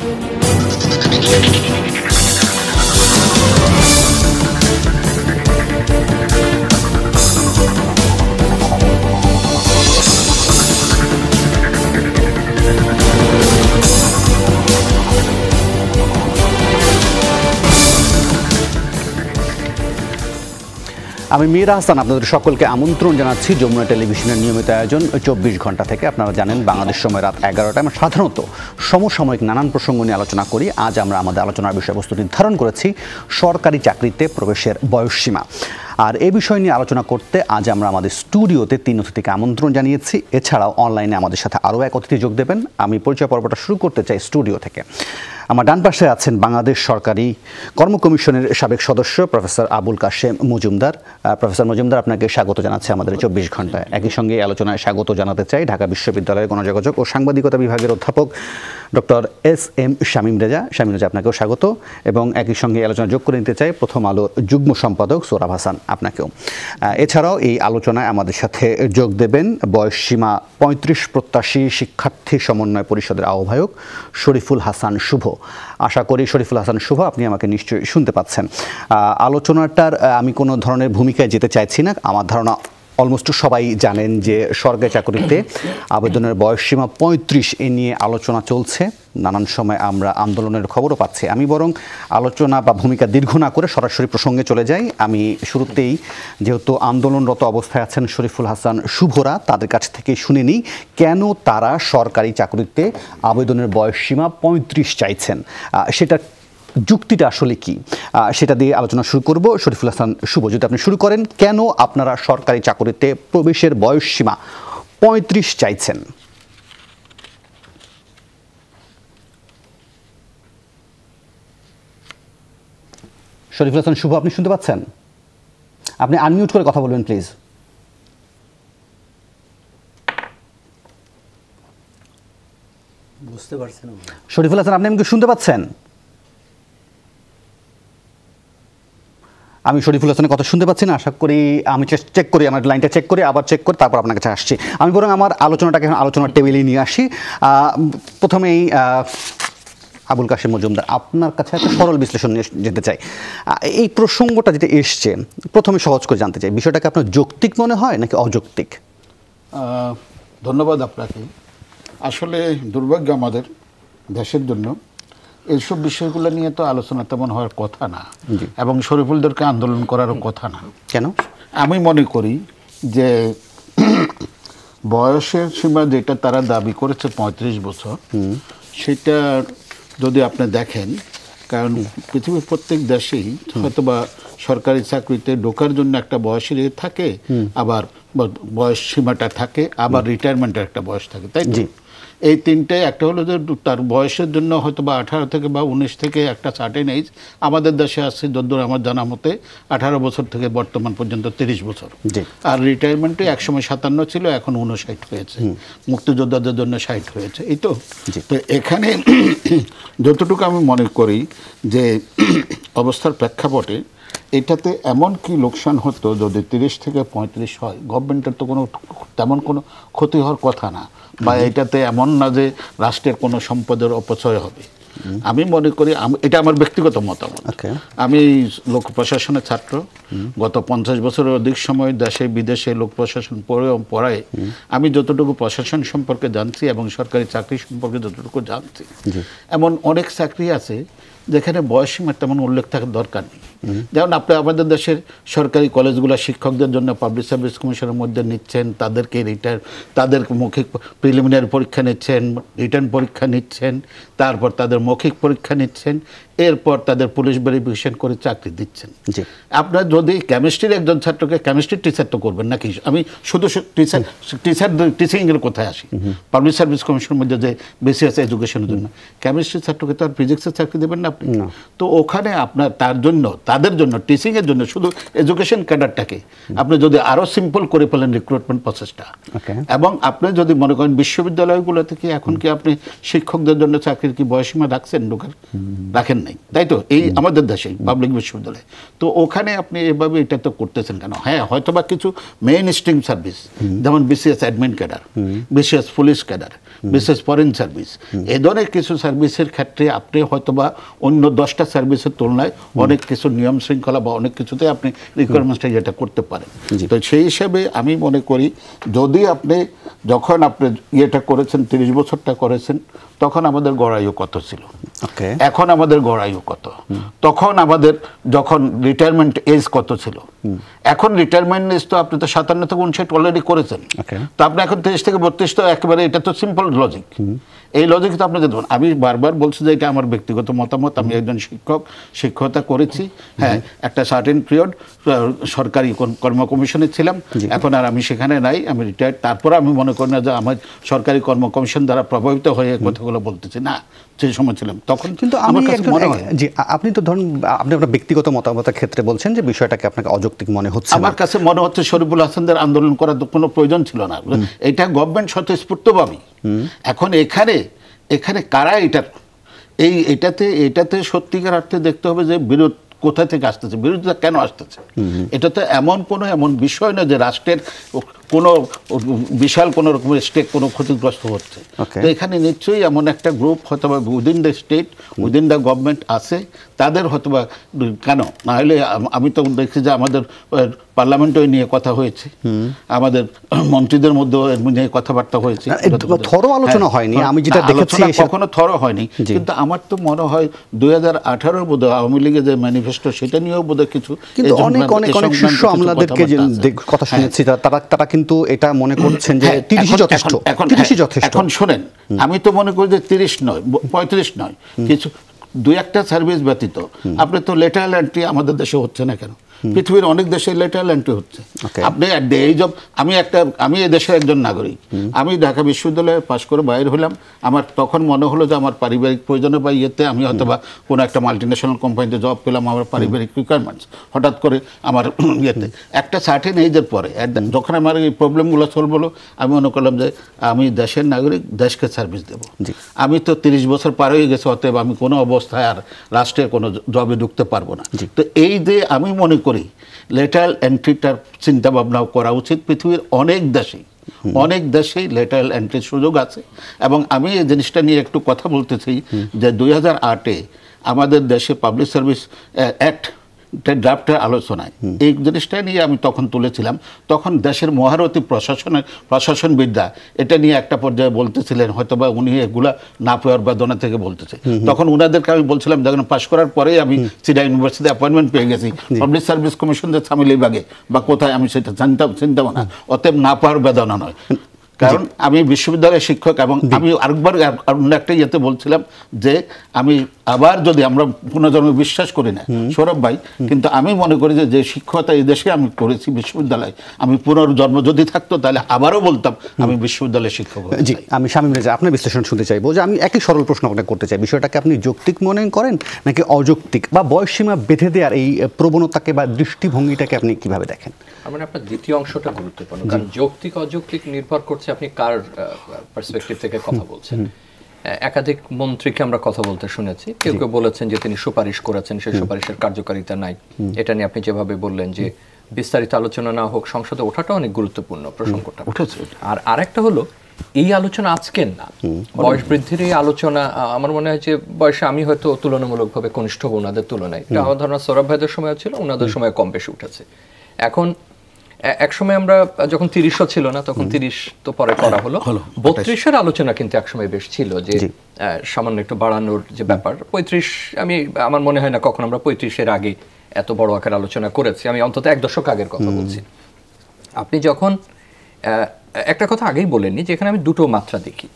আমি মীরা হাসান আপনাদের সকলকে আমন্ত্রণ জানাচ্ছি যমুনা টেলিভিশনের নিয়মিত আয়োজন 24 ঘন্টা থেকে। আপনারা জানেন বাংলাদেশ সময় রাত 11টায় আমরা সাধারণত সমসাময়িক নানান প্রসঙ্গ নিয়ে আলোচনা করি। আজ আমরা আমাদের আলোচনার বিষয়বস্তু নির্ধারণ করেছি সরকারি চাকরিতে প্রবেশের বয়সসীমা। আর এই বিষয় নিয়ে আলোচনা করতে আজ আমরা আমাদের স্টুডিওতে 3 অতিথিকে আমন্ত্রণ জানিয়েছি। এছাড়াও অনলাইনে আমাদের সাথে আরও এক অতিথি যোগ দেবেন। আমি পরিচয় পর্বটা শুরু করতে চাই স্টুডিও থেকে। আমার ডান পাশে আছেন বাংলাদেশ সরকারি কর্ম কমিশনের সাবেক সদস্য প্রফেসর আবুল কাশেম মজুমদার। প্রফেসর মজুমদার, আপনাকে স্বাগত জানাচ্ছি আমাদের 24 ঘন্টায়। একই সঙ্গে এই আলোচনায় স্বাগত জানাতে চাই ঢাকা বিশ্ববিদ্যালয়ের গণযোগাযোগ ও সাংবাদিকতা বিভাগের অধ্যাপক ডক্টর এস.এম. শামীম রেজা। শামীম রেজা, আপনাকেও স্বাগত। এবং একই সঙ্গে আলোচনা যোগ করে নিতে চাই প্রথম আলোর যুগ্ম সম্পাদক সোহরাব হাসান, আপনাকেও। এছাড়াও এই আলোচনায় আমাদের সাথে যোগ দেবেন বয়সসীমা 35 প্রত্যাশী শিক্ষার্থী সমন্বয় পরিষদের আহ্বায়ক শরীফুল হাসান শুভ। আশা করি শরীফুল হাসান শুভ আপনি আমাকে নিশ্চয়ই শুনতে পাচ্ছেন। আলোচনাটার আমি কোনো ধরনের ভূমিকায় যেতে চাইছি না। আমার ধারণা অলমোস্ট সবাই জানেন যে সরকারি চাকরিতে আবেদনের বয়সসীমা 35 এ নিয়ে আলোচনা চলছে। নানান সময় আমরা আন্দোলনের খবরও পাচ্ছি। আমি বরং আলোচনা বা ভূমিকা দীর্ঘ না করে সরাসরি প্রসঙ্গে চলে যাই। আমি শুরুতেই যেহেতু আন্দোলনরত অবস্থায় আছেন শরীফুল হাসান শুভরা, তাদের কাছ থেকে শুনে নিই কেন তারা সরকারি চাকরিতে আবেদনের বয়সসীমা 35 চাইছেন, সেটা যুক্তিটা আসলে কি, সেটা দিয়ে আলোচনা শুরু করব। শরীফুল হাসান শুভ, যদি আপনি শুরু করেন, কেন আপনারা সরকারি চাকরিতে প্রবেশের বয়সসীমা 35 চাইছেন? শরীফুল হাসান শুভ, আপনি শুনতে পাচ্ছেন? আপনি আনমিউট করে কথা বলবেন প্লিজ। বুঝতে পারছেন শরীফুল হাসান, আপনি আমাকে শুনতে পাচ্ছেন? আমি শরীফুল হাসানের কথা শুনতে পাচ্ছি না। আশা করি আমি চেক করি, আমার লাইনটা চেক করি, আবার চেক করি, তারপর আপনার কাছে আসছি। আমি বরং আমার আলোচনাটাকে আলোচনার টেবিলে নিয়ে আসি। প্রথমেই আবুল কাশেম মজুমদার, আপনার কাছে একটা সরল বিশ্লেষণ নিয়ে যেতে চাই। এই প্রসঙ্গটা যেটা এসছে, প্রথমে সহজ করে জানতে চাই, বিষয়টাকে আপনার যৌক্তিক মনে হয় নাকি অযৌক্তিক? ধন্যবাদ আপনাকে। আসলে দুর্ভাগ্য আমাদের দেশের জন্য এইসব বিষয়গুলো নিয়ে তো আলোচনা তেমন হওয়ার কথা না, এবং শরীফুলদেরকে আন্দোলন করারও কথা না। কেন? আমি মনে করি যে বয়সের সীমা যেটা তারা দাবি করেছে 35 বছর, সেটা যদি আপনি দেখেন, কারণ পৃথিবীর প্রত্যেক দেশেই হয়তোবা সরকারি চাকরিতে ঢোকার জন্য একটা বয়সের থাকে, আবার বয়স সীমাটা থাকে, আবার রিটায়ারমেন্টের একটা বয়স থাকে, তাই না? এই তিনটে, একটা হলো যে তার বয়সের জন্য হয়তো বা 18 থেকে বা 19 থেকে একটা সার্টেন এজ আমাদের দেশে আছে, যদ্দূর আমার জানা মতে 18 বছর থেকে বর্তমান পর্যন্ত 30 বছর। আর রিটায়ারমেন্টে একসময় 57 ছিল, এখন 59 হয়েছে, মুক্তিযোদ্ধাদের জন্য 60 হয়েছে। এই তো এখানে যতটুকু আমি মনে করি যে অবস্থার প্রেক্ষাপটে এটাতে এমন কি লোকসান হতো যদি 30 থেকে 35 হয়, গভর্নমেন্টের তো কোনো তেমন কোনো ক্ষতি হওয়ার কথা না, বা এটাতে এমন না যে রাষ্ট্রের কোনো সম্পদের অপচয় হবে। আমি মনে করি, এটা আমার ব্যক্তিগত মতামত, আমি লোক প্রশাসনের ছাত্র, গত 50 বছরের অধিক সময় দেশে বিদেশে লোক প্রশাসন পড়ায় আমি যতটুকু প্রশাসন সম্পর্কে জানছি এবং সরকারি চাকরি সম্পর্কে যতটুকু জানছি, এমন অনেক চাকরি আছে যেখানে বয়সসীমার তেমন উল্লেখ থাকার দরকার নেই। যেমন আপনি আমাদের দেশের সরকারি কলেজগুলো শিক্ষকদের জন্য পাবলিক সার্ভিস কমিশনের মধ্যে নিচ্ছেন, তাদেরকে তাদের মৌখিক প্রিলিমিনারি পরীক্ষা নিচ্ছেন, রিটার্ন পরীক্ষা নিচ্ছেন, তারপর তাদের মৌখিক পরীক্ষা নিচ্ছেন, এরপর তাদের পুলিশ ভেরিফিকেশন করে চাকরি দিচ্ছেন। আপনার যদি কেমিস্ট্রির একজন ছাত্রকে কেমিস্ট্রির টিচার তো করবেন নাকি? আমি শুধু টিচিংয়ের কোথায় আসি, পাবলিক সার্ভিস কমিশনের মধ্যে যে বেশি আছে এডুকেশনের জন্য, কেমিস্ট্রির ছাত্রকে তো আর ফিজিক্সের চাকরি দেবেন না, আপনি? তো ওখানে আপনার তাদের জন্য টিচিং এর জন্য শুধু এডুকেশন ক্যাডারটাকে আপনি যদি আরো সিম্পল করে ফেলেন রিক্রুটমেন্ট প্রসেসটা, এবং আপনি যদি মনে করেন বিশ্ববিদ্যালয়গুলো থেকে এখন কি আপনি শিক্ষকদের জন্য চাকরির কি বয়সীমা রাখছেন ঢোকার? রাখেন নাই, তাই তো? এই আমাদের দেশে পাবলিক বিশ্ববিদ্যালয়, তো ওখানে আপনি এভাবে এটা তো করতেছেন কেন? হ্যাঁ, হয়তোবা কিছু মেইন স্ট্রিম সার্ভিস যেমন BCS admin cadre, BCS police cadre, BCS foreign service, এ ধরনের কিছু সার্ভিসের ক্ষেত্রে আপনি হয়তোবা অন্য 10টা সার্ভিসের তুলনায় অনেক কিছু নিয়ম শৃঙ্খলা বা অনেক কিছুতে আপনি রিকোয়ারমেন্টটা যেটা করতে পারেন। তো সেই হিসাবে আমি মনে করি যদি আপনি যখন আপনি ইয়েটা করেছেন 30 বছরটা করেছেন, তখন আমাদের গড়াইও কত ছিল, এখন আমাদের গড়াইও কত, তখন আমাদের যখন রিটায়ারমেন্ট এজ কত ছিল, এখন রিটায়ারমেন্ট এজ তো আপনি তো 57 থেকে 59 অলরেডি করেছেন, তো আপনি এখন 30 থেকে 32 তো একেবারে, এটা তো সিম্পল লজিক। এই লজিক তো আপনি দেখবেন। আমি বারবার বলছি যে এটা আমার ব্যক্তিগত মতামত, আমি একজন শিক্ষকতা করেছি, হ্যাঁ, একটা সার্টেন পিরিয়ড সরকারি কর্ম কমিশনে ছিলাম, এখন আর আমি সেখানে নাই, আমি রিটায়ার্ড। তারপরে আমি মনে করি না যে আমার সরকারি কর্ম কমিশন দ্বারা প্রভাবিত হয়ে কথাগুলো বলতেছি না, সেই সময় ছিলাম তখন। কিন্তু আমার কাছে মনে হয় যে আপনি তো ধরুন আপনি আপনার ব্যক্তিগত মতামতের ক্ষেত্রে বলছেন যে বিষয়টাকে আপনাকে অযৌক্তিক মনে হচ্ছে। আমার কাছে মনে হচ্ছে শরীফুল হাসানদের আন্দোলন করার কোনো প্রয়োজন ছিল না, এটা গভর্নমেন্ট স্বতঃস্ফূর্তভাবে। এখন এখানে কারা এটাতে সত্যিকার অর্থে দেখতে হবে যে বিরোধ কোথা থেকে আসতেছে, বিরোধিতা কেন আসতেছে। এটা তো এমন বিষয় না যে রাষ্ট্রের কোনো বিশাল কোনো রকমের স্টেক কোনো ক্ষতিগ্রস্ত হচ্ছে। তো এখানে নিশ্চয়ই এমন একটা গ্রুপ হয়তোবা within the state, within the government আছে, তাদের হয়তোবা কেন না হলে, আমি তো দেখছি যে আমাদের পার্লামেন্টও নিয়ে কথা হয়েছে, আমাদের মন্ত্রীদের মধ্যেও নিয়ে কথাবার্তা হয়েছে, থরো আলোচনা হয়নি, আমি যেটা দেখেছি কখনো থরো হয়নি। কিন্তু আমার তো মনে হয় 2018 বোধহয় আওয়ামী লীগের যে ম্যানিফেস্টো সেটা নিয়েও বোধহয় কিছু অনেক শীর্ষ আমলাদেরকে কথা শুনেছি, তারা কিন্তু এটা মনে করছেন যে 30 যথেষ্ট। এখন শোনেন, আমি তো মনে করি যে 30 নয়, 35 নয়, কিছু 2-1টা সার্ভিস ব্যতীত আপনি তো লেটারাল এন্ট্রি আমাদের দেশে হচ্ছে না কেন? পৃথিবীর অনেক দেশে লেটারাল এন্ট্রি হচ্ছে। আপনি আমি এই দেশের একজন নাগরিক, আমি ঢাকা বিশ্ববিদ্যালয়ে পাশ করে বাইরে হলাম, আমার তখন মনে হলো যে আমার পারিবারিক প্রয়োজনে বা ইয়েতে আমি হয়তোবা কোনো একটা মাল্টিন্যাশনাল কোম্পানিতে জব পেলাম, আমার পারিবারিক রিকোয়ারমেন্টস হঠাৎ করে আমার ইয়েতে একটা সার্টেন এজের পরে যখন আমার এই প্রবলেমগুলো সলভ হলো, আমি মনে করলাম যে আমি দেশের নাগরিক, দেশকে সার্ভিস দেব। আমি তো 30 বছর পার হয়ে গেছে, অতএব আমি কোনো অবস্থায় আর রাষ্ট্রের কোনো জবে ঢুকতে পারবো না। তো এই যে আমি মনে করি লেটারাল এন্ট্রিটার চিন্তা ভাবনাও করা উচিত। পৃথিবীর অনেক দেশেই লেটারাল এন্ট্রির সুযোগ আছে, এবং আমি এই জিনিসটা নিয়ে একটু কথা বলতেছি যে 2008-এ আমাদের দেশে পাবলিক সার্ভিস অ্যাক্ট ড্রাফটের আলোচনায় এই জিনিসটা নিয়ে আমি তখন তুলেছিলাম। তখন দেশের মহারথী প্রশাসনবিদরা এটা নিয়ে একটা পর্যায়ে বলতেছিলেন, হয়তোবা উনি এগুলা না পাওয়ার বেদনা থেকে বলতেছে। তখন ওনাদেরকে আমি বলছিলাম, যখন পাশ করার পরেই আমি সিডা ইউনিভার্সিটি অ্যাপয়েন্টমেন্ট পেয়ে গেছি, পাবলিক সার্ভিস কমিশন যে সামিলিবাগে বা কোথায় আমি সেটা চিন্তাম না, অতএব না পাওয়ার বেদনা নয়। কারণ আমি বিশ্ববিদ্যালয়ের শিক্ষক, এবং আমি আরেকবার একটা ইয়েতে বলছিলাম যে আমি আবার যদি আমরা পুনর্জন্মে বিশ্বাস করি না সৌরভ ভাই, কিন্তু আমি মনে করি যে শিক্ষকতা এই দেশে আমি করেছি বিশ্ববিদ্যালয়ে, আমি পুনর্জন্ম যদি থাকতো তাহলে আবারও বলতাম আমি বিশ্ববিদ্যালয়ের শিক্ষক। জি, আমি শামীম রেজা আপনার বিশ্লেষণ শুনতে চাইবো যে আমি একই সরল প্রশ্ন আপনাকে করতে চাই, বিষয়টাকে আপনি যৌক্তিক মনে করেন নাকি অযৌক্তিক, বা বয়সসীমা বেঁধে দেওয়ার এই প্রবণতাকে বা দৃষ্টিভঙ্গিটাকে আপনি কিভাবে দেখেন? মানে আপনার দ্বিতীয় অংশটা গুরুত্বপূর্ণ, কারণ যৌক্তিক অযৌক্তিক নির্ভর করছে আপনি কার পার্সপেক্টিভ থেকে কথা বলছেন। একাধিক মন্ত্রীকে আমরা কথা বলতে শুনেছি, কেউ কেউ বলেছেন যে তিনি সুপারিশ করেছেন, সেই সুপারিশের কার্যকারিতা নাই। এটা নিয়ে আপনি যেভাবে বললেন যে বিস্তারিত আলোচনা না হোক, সংসদে ওঠাটা অনেক গুরুত্বপূর্ণ প্রসঙ্গটা। আর আরেকটা হলো এই আলোচনা আজকের না, বয়স বৃদ্ধির এই আলোচনা আমার মনে হয় যে বয়সে আমি হয়তো তুলনামূলকভাবে কনিষ্ঠ ওনাদের তুলনায়, এটা আমার ধারণা সৌরভ ভাইদের সময় ছিল, ওনাদের সময় কম বেশি উঠেছে। এখন এক সময় আমরা যখন 30 ছিল না, তখন 30 তো পরে করা হলো, 32-এর আলোচনা কিন্তু এক সময় বেশ ছিল যে সামান্য একটু বাড়ানোর যে ব্যাপার। 35 আমার মনে হয় না কখন আমরা 35-এর আগে এত বড় আকার আলোচনা করেছি, আমি অন্তত 1 দশক আগের কথা বলছি। আপনি যখন একটা কথা আগেই বলেননি, যেখানে আমি দুটো মাত্রা দেখি,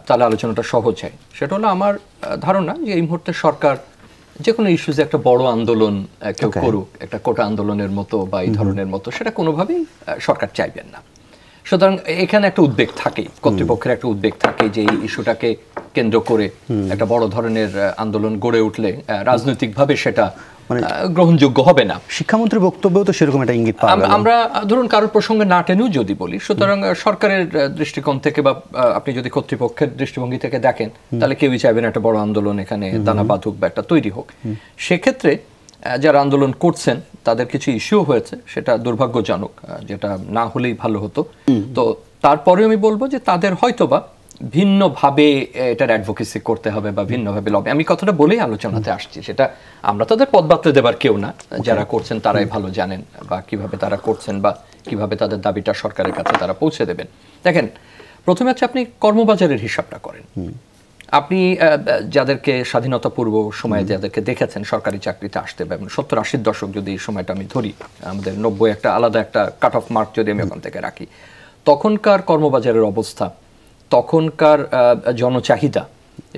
তাহলে আলোচনাটা সহজ হয়। সেটা হলো আমার ধারণা যে এই মুহূর্তে সরকার যে কোনো ইস্যুজে একটা বড় আন্দোলন কেউ করুক, একটা কোটা আন্দোলনের মতো বা এই ধরনের মতো, সেটা কোনোভাবেই সরকার চাইবেন না। সুতরাং এখানে একটা উদ্বেগ থাকে, কর্তৃপক্ষের একটা উদ্বেগ থাকে যে এই ইস্যুটাকে কেন্দ্র করে একটা বড় ধরনের আন্দোলন গড়ে উঠলে রাজনৈতিকভাবে সেটা গ্রহণযোগ্য হবে না। শিক্ষামন্ত্রীর বক্তব্যেও তো সেরকম একটা ইঙ্গিত পাওয়া গেল। আমরা ধরুন কারোর প্রসঙ্গে না টেনেও যদি বলি, সুতরাং সরকারের দৃষ্টিকোণ থেকে বা আপনি যদি কর্তৃপক্ষের দৃষ্টিভঙ্গি থেকে দেখেন, তাহলে কেউই চাইবেন একটা বড় আন্দোলন এখানে দানা বাঁধুক বা একটা তৈরি হোক। সেক্ষেত্রে যারা আন্দোলন করছেন তাদের কিছু ইস্যু হয়েছে, সেটা দুর্ভাগ্যজনক, যেটা না হলেই ভালো হতো। তো তারপরে আমি বলবো যে তাদের হয়তোবা ভিন্নভাবে এটার অ্যাডভোকেসি করতে হবে বা ভিন্নভাবে লবি। আমি কথাটা বলেই আলোচনাতে আসছি, সেটা আমরা তাদের পথ বাতলে দেবার কেউ না, যারা করছেন তারাই ভালো জানেন বা কিভাবে তারা করছেন বা কিভাবে তাদের দাবিটা সরকারের কাছে তারা পৌঁছে দেবেন। দেখেন, প্রথমে হচ্ছে আপনি কর্মবাজারের হিসাবটা করেন। আপনি যাদেরকে স্বাধীনতা পূর্ব সময়ে যাদেরকে দেখেছেন সরকারি চাকরিতে আসতে, বা 70-80 দশক যদি এই সময়টা আমি ধরি, আমাদের 90 একটা আলাদা একটা কাট অফ মার্ক যদি আমি ওখান থেকে রাখি, তখনকার কর্মবাজারের অবস্থা, তখনকার জনচাহিদা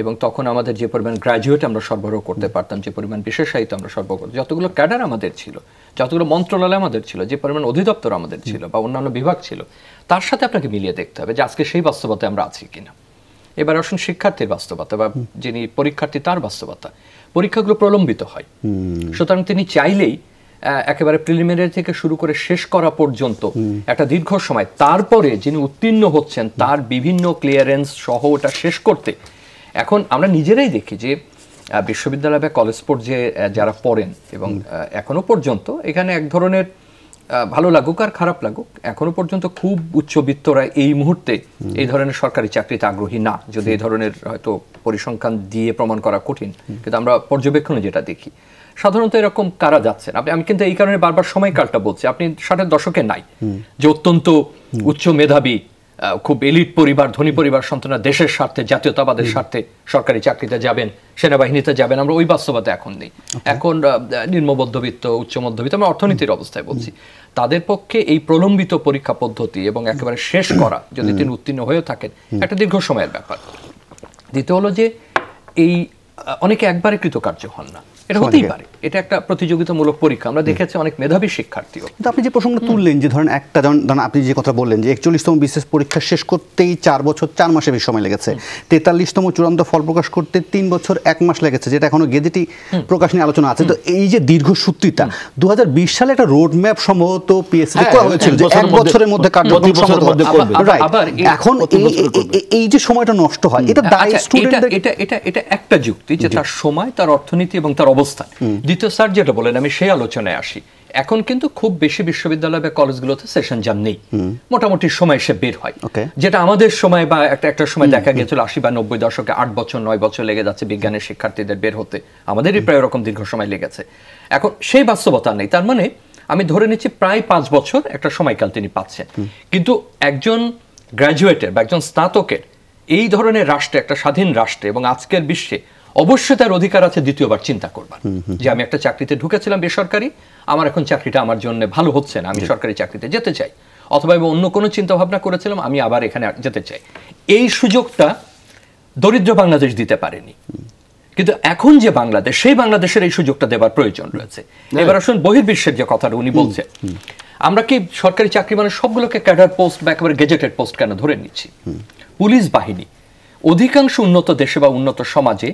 এবং তখন আমাদের যে পরিমাণ গ্র্যাজুয়েট আমরা সরবরাহ করতে পারতাম, যে পরিমাণ বিশেষায়িত আমরা সরবরাহ করতাম, যতগুলো ক্যাডার আমাদের ছিল, যতগুলো মন্ত্রণালয় আমাদের ছিল, যে পরিমাণ অধিদপ্তর আমাদের ছিল বা অন্যান্য বিভাগ ছিল, তার সাথে আপনাকে মিলিয়ে দেখতে হবে যে আজকে সেই বাস্তবতায় আমরা আছি কিনা। এবার আসুন শিক্ষার্থীর বাস্তবতা বা যিনি পরীক্ষার্থী তার বাস্তবতা। পরীক্ষাগুলো প্রলম্বিত হয়, সুতরাং তিনি চাইলেই একেবারে প্রিলিমিনারি থেকে শুরু করে শেষ করা পর্যন্ত একটা দীর্ঘ সময়, তারপরে যিনি উত্তীর্ণ হচ্ছেন তার বিভিন্ন ক্লিয়ারেন্স সহ ওটা শেষ করতে। এখন আমরা নিজেরাই দেখি যে বিশ্ববিদ্যালয় বা কলেজ পর্যায়ে যারা পড়েন এবং এখনো পর্যন্ত এখানে এক ধরনের, ভালো লাগুক আর খারাপ লাগুক, এখনো পর্যন্ত খুব উচ্চবিত্তরা এই মুহূর্তে এই ধরনের সরকারি চাকরিতে আগ্রহী না। যদি এই ধরনের হয়তো পরিসংখ্যান দিয়ে প্রমাণ করা কঠিন, কিন্তু আমরা পর্যবেক্ষণে যেটা দেখি সাধারণত এরকম কারা যাচ্ছেন। আমি কিন্তু এই কারণে বারবার সময়কালটা বলছি, আপনি 60-এর দশকে নাই যে অত্যন্ত উচ্চ মেধাবী, খুব এলিট পরিবার, ধনী পরিবার সন্তানরা দেশের স্বার্থে, জাতীয়তাবাদের স্বার্থে সরকারি চাকরিতে যাবেন, সেনাবাহিনীতে যাবেন। আমরা ওই বাস্তবতা এখন নেই। এখন নিম্ন মধ্যবিত্ত, উচ্চ মধ্যবিত্ত, আমরা অর্থনীতির অবস্থায় বলছি, তাদের পক্ষে এই প্রলম্বিত পরীক্ষা পদ্ধতি এবং একেবারে শেষ করা, যদি তিনি উত্তীর্ণ হয়ে থাকেন, একটা দীর্ঘ সময়ের ব্যাপার। দ্বিতীয় হলো যে এই অনেকে একবারে কৃতকার্য হন না, এটা হতেই পারে, এটা একটা প্রতিযোগিতামূলক পরীক্ষা। আমরা দেখেছি অনেক মেধাবী শিক্ষার্থীও। কিন্তু আপনি যে প্রসঙ্গ তুললেন যে ধরেন একটা, ধরেন আপনি যে কথা বললেন যে 41তম বিশেষ পরীক্ষা শেষ করতেই 4 বছর 4 মাসের বেশি সময় লেগেছে, 43তম চূড়ান্ত ফল প্রকাশ করতে 3 বছর 1 মাস লেগেছে, যেটা এখনো গেজেটি প্রকাশ নিয়ে আলোচনা আছে। তো এই যে দীর্ঘসূত্রিতা, 2020 সালে একটা রোড ম্যাপ সম্ভবত পিএসসি করা হয়েছিল যে 1 বছরের মধ্যে কার্যক্রম এখন এই যে সময়টা নষ্ট হয়, এটা দায়ী স্টুডেন্টদের। এটা একটা যুক্তি যে তার সময়, তার অর্থনীতি এবং তার অবস্থা। দ্বিতীয় স্যার যেটা বলেন, আমি সেই আলোচনায় আসি। এখন কিন্তু খুব বেশি বিশ্ববিদ্যালয় বা কলেজগুলোতে সেশন জাম নেই, মোটামুটি সময় সে বের হয়, যেটা আমাদের সময় বা একটা সময় দেখা গিয়েছিল 80 বা 90 দশকে 8 বছর 9 বছর লেগে যাচ্ছে বিজ্ঞানের শিক্ষার্থীদের বের হতে, আমাদেরই প্রায় এরকম দীর্ঘ সময় লেগেছে। এখন সেই বাস্তবতা নেই। তার মানে আমি ধরে নিচ্ছি প্রায় 5 বছর একটা সময়কাল তিনি পাচ্ছেন। কিন্তু একজন গ্র্যাজুয়েটের বা একজন স্নাতকের এই ধরনের রাষ্ট্রে, একটা স্বাধীন রাষ্ট্রে এবং আজকের বিশ্বে অবশ্যই তার অধিকার আছে দ্বিতীয়বার চিন্তা করবার, যে আমি একটা চাকরিতে ঢুকেছিলাম বেসরকারি, আমার এখন চাকরিটা আমার জন্য ভালো হচ্ছে না, আমি সরকারি চাকরিতে যেতে চাই, অথবা অন্য কোনো চিন্তা ভাবনা করেছিলাম, আমি আবার এখানে যেতে চাই। এই সুযোগটা দরিদ্র বাংলাদেশ দিতে পারেনি, কিন্তু এখন যে বাংলাদেশ, সেই বাংলাদেশের এই সুযোগটা দেবার প্রয়োজন রয়েছে। এবার আসুন বহির্বিশ্বের যে কথাটা উনি বলছেন, আমরা কি সরকারি চাকরি মানে সবগুলোকে ক্যাডার পোস্ট বা একেবারে গেজেটেড পোস্ট কেন ধরে নিচ্ছি? পুলিশ বাহিনী অধিকাংশ উন্নত দেশে বা উন্নত সমাজে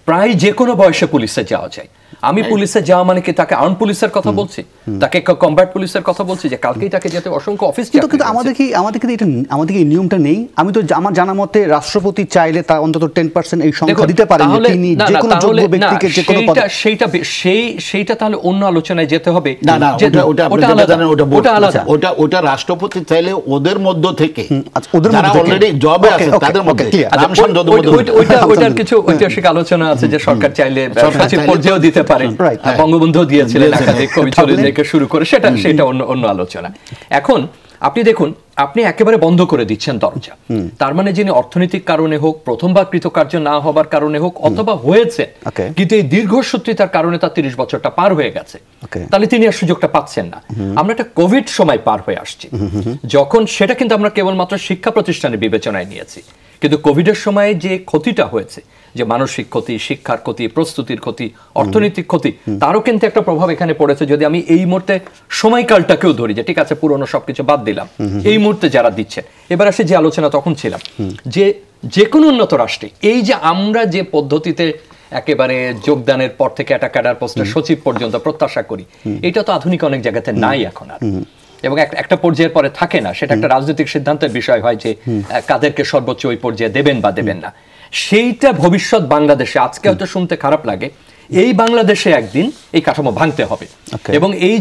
প্রায় যে কোনো বয়সে পুলিশে যাওয়া যায়। আমি পুলিশে যাওয়া মানে কি তাকে আর্ম পুলিশের কথা বলছি, তাকে কমব্যাট পুলিশের কথা বলছি যে কালকেই তাকে যেতে অসংখ্য অফিস। কিন্তু আমাদের এই নিয়মটা নেই। আমি তো আমার জানা মতে রাষ্ট্রপতি চাইলে তা অন্তত 10% এই সংখ্যা দিতে পারেন, তিনি যে কোনো যোগ্য ব্যক্তিকে যে কোনো পদে। সেইটা তাহলে অন্য আলোচনায় যেতে হবে। না, ওটা রাষ্ট্রপতি চাইলে ওদের মধ্য থেকে, যারা অলরেডি জবে আছে তাদের মধ্যে, ওইটার কিছু ঐতিহাসিক আলোচনা আছে যে সরকার চাইলে সচিব পর্যায়েও দিতে পারে, বঙ্গবন্ধু দিয়েছিলেন একাধিক কবি থেকে শুরু করে, সেটা অন্য আলোচনা। এখন আপনি দেখুন, আপনি একেবারে বন্ধ করে দিচ্ছেন দরজা। তার মানে যিনি অর্থনৈতিক কারণে হোক, প্রথমবার কৃতকার্য না হবার কারণে হোক, অথবা হয়েছে কিন্তু এই দীর্ঘসূত্রিতার কারণে তার 30 বছরটা পার হয়ে গেছে, তাহলে তিনি আর সুযোগটা পাচ্ছেন না। আমরা একটা কোভিড সময় পার হয়ে আসছি, যখন সেটা কিন্তু আমরা কেবলমাত্র শিক্ষা প্রতিষ্ঠানের বিবেচনায় নিয়েছি, কিন্তু কোভিডের সময়ে যে ক্ষতিটা হয়েছে, যে মানসিক ক্ষতি, শিক্ষার ক্ষতি, প্রস্তুতির ক্ষতি, অর্থনৈতিক ক্ষতি, তারও কিন্তু একটা প্রভাব এখানে পড়েছে। যদি আমি এই মুহূর্তে সময়কালটাকেও ধরি, যে ঠিক আছে পুরনো সবকিছু বাদ দিলাম, এই মুহূর্তে যারা দিচ্ছেন, এবার আসে যে আলোচনা তখন ছিলাম যে যে কোনো উন্নত রাষ্ট্রে এই যে আমরা যে পদ্ধতিতে একেবারে যোগদানের পর থেকে একটা ক্যাডার পোস্টের সচিব পর্যন্ত প্রত্যাশা করি, এটা তো আধুনিক অনেক জায়গাতে নাই এখন আর, এবং একটা পর্যায়ের পরে থাকে না, সেটা একটা রাজনৈতিক সিদ্ধান্তের বিষয় হয় যে কাদেরকে সর্বোচ্চ ওই পর্যায়ে দেবেন বা দেবেন না। সেইটা ভবিষ্যৎ বাংলাদেশে, আজকে হয়তো শুনতে খারাপ লাগে, এই বাংলাদেশে একদিন এই কাঠামো ভাঙতে হবে। এবং এই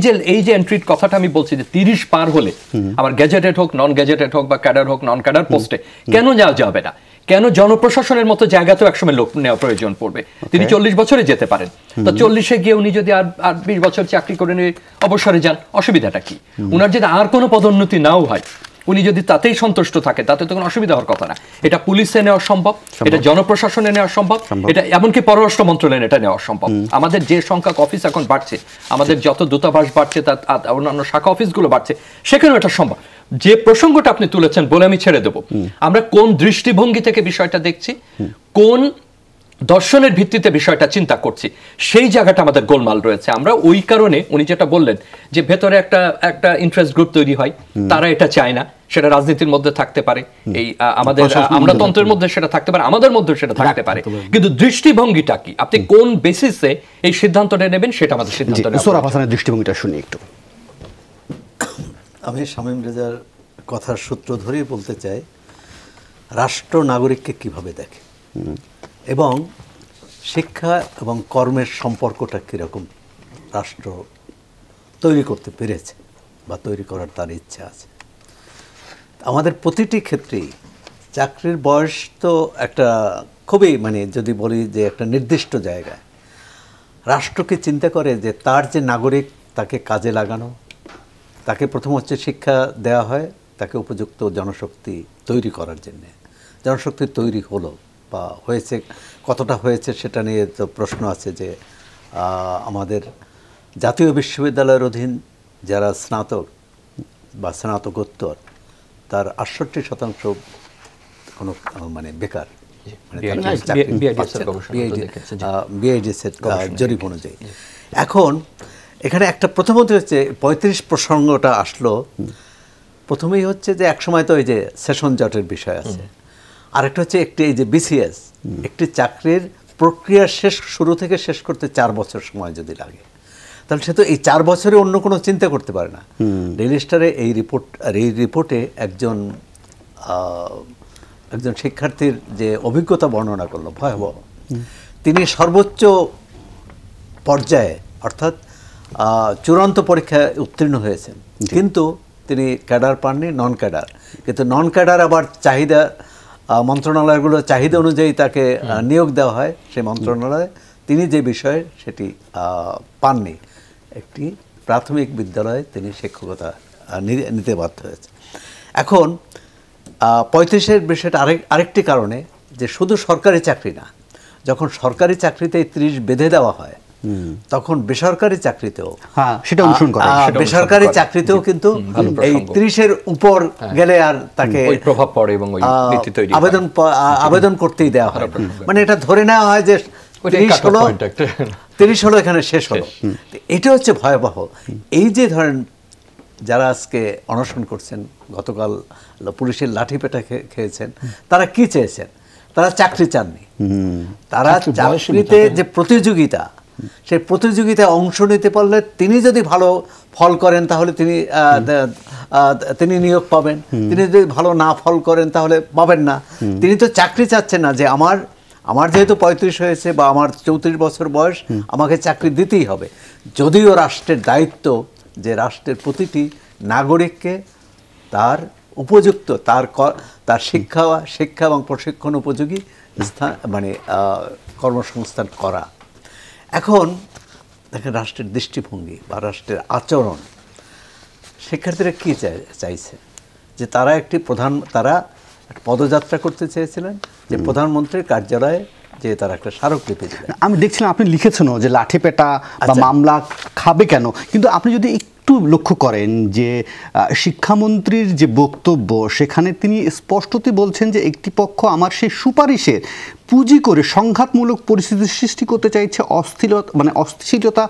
যে এন্ট্রির কথাটা আমি বলছি যে 30 পার হলে আমার গ্যাজেটেড হোক, নন গ্যাজেটেড হোক, বা ক্যাডার হোক, নন ক্যাডার পোস্টে কেন যাওয়া যাবে না? কেন জনপ্রশাসনের মতো জায়গাতেও একসময় লোক নেওয়া প্রয়োজন পড়বে। তিনি 40 বছরে যেতে পারেন, তো 40-এ গিয়ে উনি যদি আর 20 বছর চাকরি করে নিয়ে অবসরে যান, অসুবিধাটা কি? উনার যদি আর কোনো পদোন্নতি নাও হয়, উনি যদি তাতেই সন্তুষ্ট থাকে, তাতে তো কোনো অসুবিধা হওয়ার কথা না। এটা পুলিশে নেওয়া সম্ভব, এটা জনপ্রশাসনে নেওয়া সম্ভব, এটা এমনকি পররাষ্ট্র মন্ত্রণালয়ে এটা নেওয়া সম্ভব। আমাদের যে সংখ্যক অফিস এখন বাড়ছে, আমাদের যত দূতাবাস বাড়ছে, তার অন্যান্য শাখা অফিসগুলো বাড়ছে, সেখানেও এটা সম্ভব। যে প্রসঙ্গটা আপনি তুলেছেন বলে আমি ছেড়ে দেব, আমরা কোন দৃষ্টিভঙ্গি থেকে বিষয়টা দেখছি, কোন দর্শনের ভিত্তিতে বিষয়টা চিন্তা করছি, সেই জায়গাটা আমাদের গোলমাল রয়েছে। আমরা ওই কারণে উনি যেটা বললেন যে ভেতরে একটা ইন্টারেস্ট গ্রুপ তৈরি হয়, তারা এটা চায় না, সেটা রাজনীতির মধ্যে থাকতে পারে, এই আমাদের আমলাতন্ত্রের মধ্যে সেটা থাকতে পারে, আমাদের মধ্যে সেটা থাকতে পারে, কিন্তু দৃষ্টিভঙ্গিটা কি, আপনি কোন বেসিসে এই সিদ্ধান্তটা নেবেন, সেটা আমাদের সিদ্ধান্ত। সোহরাব হাসানের দৃষ্টিভঙ্গিটা শুনি একটু। আমি শামীম রেজার কথার সূত্র ধরেই বলতে চাই, রাষ্ট্র নাগরিককে কিভাবে দেখে এবং শিক্ষা এবং কর্মের সম্পর্কটা কীরকম রাষ্ট্র তৈরি করতে পেরেছে বা তৈরি করার তার ইচ্ছা আছে। আমাদের প্রতিটি ক্ষেত্রেই চাকরির বয়স তো একটা খুবই, মানে যদি বলি যে একটা নির্দিষ্ট জায়গায় রাষ্ট্রকে চিন্তা করে যে তার যে নাগরিক, তাকে কাজে লাগানো, তাকে প্রথম হচ্ছে শিক্ষা দেওয়া হয়, তাকে উপযুক্ত জনশক্তি তৈরি করার জন্যে। জনশক্তি তৈরি হলো বা হয়েছে, কতটা হয়েছে সেটা নিয়ে তো প্রশ্ন আছে। যে আমাদের জাতীয় বিশ্ববিদ্যালয়ের অধীন যারা স্নাতক বা স্নাতকোত্তর, তার 68% কোনো মানে বেকার, বিআইডিএস-এর জরিপ অনুযায়ী। এখন এখানে একটা প্রথমত হচ্ছে 35 প্রসঙ্গটা আসলো, প্রথমেই হচ্ছে যে একসময় তো এই যে সেশন জটের বিষয় আছে, আরেকটা হচ্ছে একটি এই যে বিসিএস, একটি চাকরির প্রক্রিয়া শুরু থেকে শেষ করতে 4 বছর সময় যদি লাগে, তাহলে সে তো এই 4 বছরে অন্য কোনো চিন্তা করতে পারে না। ডেইলি স্টারে এই রিপোর্টে একজন শিক্ষার্থীর যে অভিজ্ঞতা বর্ণনা করলো ভয়াবহ। তিনি সর্বোচ্চ পর্যায়ে অর্থাৎ চূড়ান্ত পরীক্ষায় উত্তীর্ণ হয়েছেন, কিন্তু তিনি ক্যাডার পাননি, নন ক্যাডার। কিন্তু নন ক্যাডার আবার চাহিদা, মন্ত্রণালয়গুলোর চাহিদা অনুযায়ী তাকে নিয়োগ দেওয়া হয় সেই মন্ত্রণালয়ে, তিনি যে বিষয়ে সেটি পাননি। একটি প্রাথমিক বিদ্যালয়ে তিনি শিক্ষকতা নিতে বাধ্য হয়েছে। এখন 35-এর বিষয়টা আরেকটি কারণে, যে শুধু সরকারি চাকরি না, যখন সরকারি চাকরিতে 30 বেঁধে দেওয়া হয়, তখন বেসরকারি চাকরিতেও বেসরকারি চাকরিতেও কিন্তু এই 30-এর উপর গেলে আর তাকে প্রভাব পড়ে এবং আবেদন করতেই দেওয়া হয়। মানে এটা ধরে নেওয়া হয় যে 30 হলো এখানে শেষ হলো। এটা হচ্ছে ভয়াবহ। এই যে ধরেন যারা আজকে অনশন করছেন, গতকাল পুলিশের লাঠি পেটা খেয়েছেন, তারা কি চেয়েছেন? তারা চাকরি চাননি, তারা চাকরিতে যে প্রতিযোগিতা, সেই প্রতিযোগিতায় অংশ নিতে পারলে তিনি যদি ভালো ফল করেন তাহলে তিনি নিয়োগ পাবেন, তিনি যদি ভালো না ফল করেন তাহলে পাবেন না। তিনি তো চাকরি চাচ্ছেন না যে আমার যেহেতু 35 হয়েছে বা আমার 34 বছর বয়স, আমাকে চাকরি দিতেই হবে। যদিও রাষ্ট্রের দায়িত্ব যে রাষ্ট্রের প্রতিটি নাগরিককে তার উপযুক্ত, তার শিক্ষা এবং প্রশিক্ষণ উপযোগী মানে কর্মসংস্থান করা। এখন দেখেন রাষ্ট্রের দৃষ্টিভঙ্গি বা রাষ্ট্রের আচরণ, শিক্ষার্থীরা কী চাইছে? যে তারা তারা পদযাত্রা করতে চেয়েছিলেন, যে প্রধানমন্ত্রীর কার্যালয়ে যে তারা একটা স্মারকলিপি দিলেন। আমি দেখছিলাম আপনি লিখেছেনও যে লাঠিপেটা বা মামলা খাবে কেন, কিন্তু আপনি যদি একটু লক্ষ্য করেন যে শিক্ষামন্ত্রীর যে বক্তব্য, সেখানে তিনি স্পষ্টতই বলছেন যে একটি পক্ষ আমার সেই সুপারিশের পুঁজি করে সংঘাতমূলক পরিস্থিতি সৃষ্টি করতে চাইছে, অস্থিরতা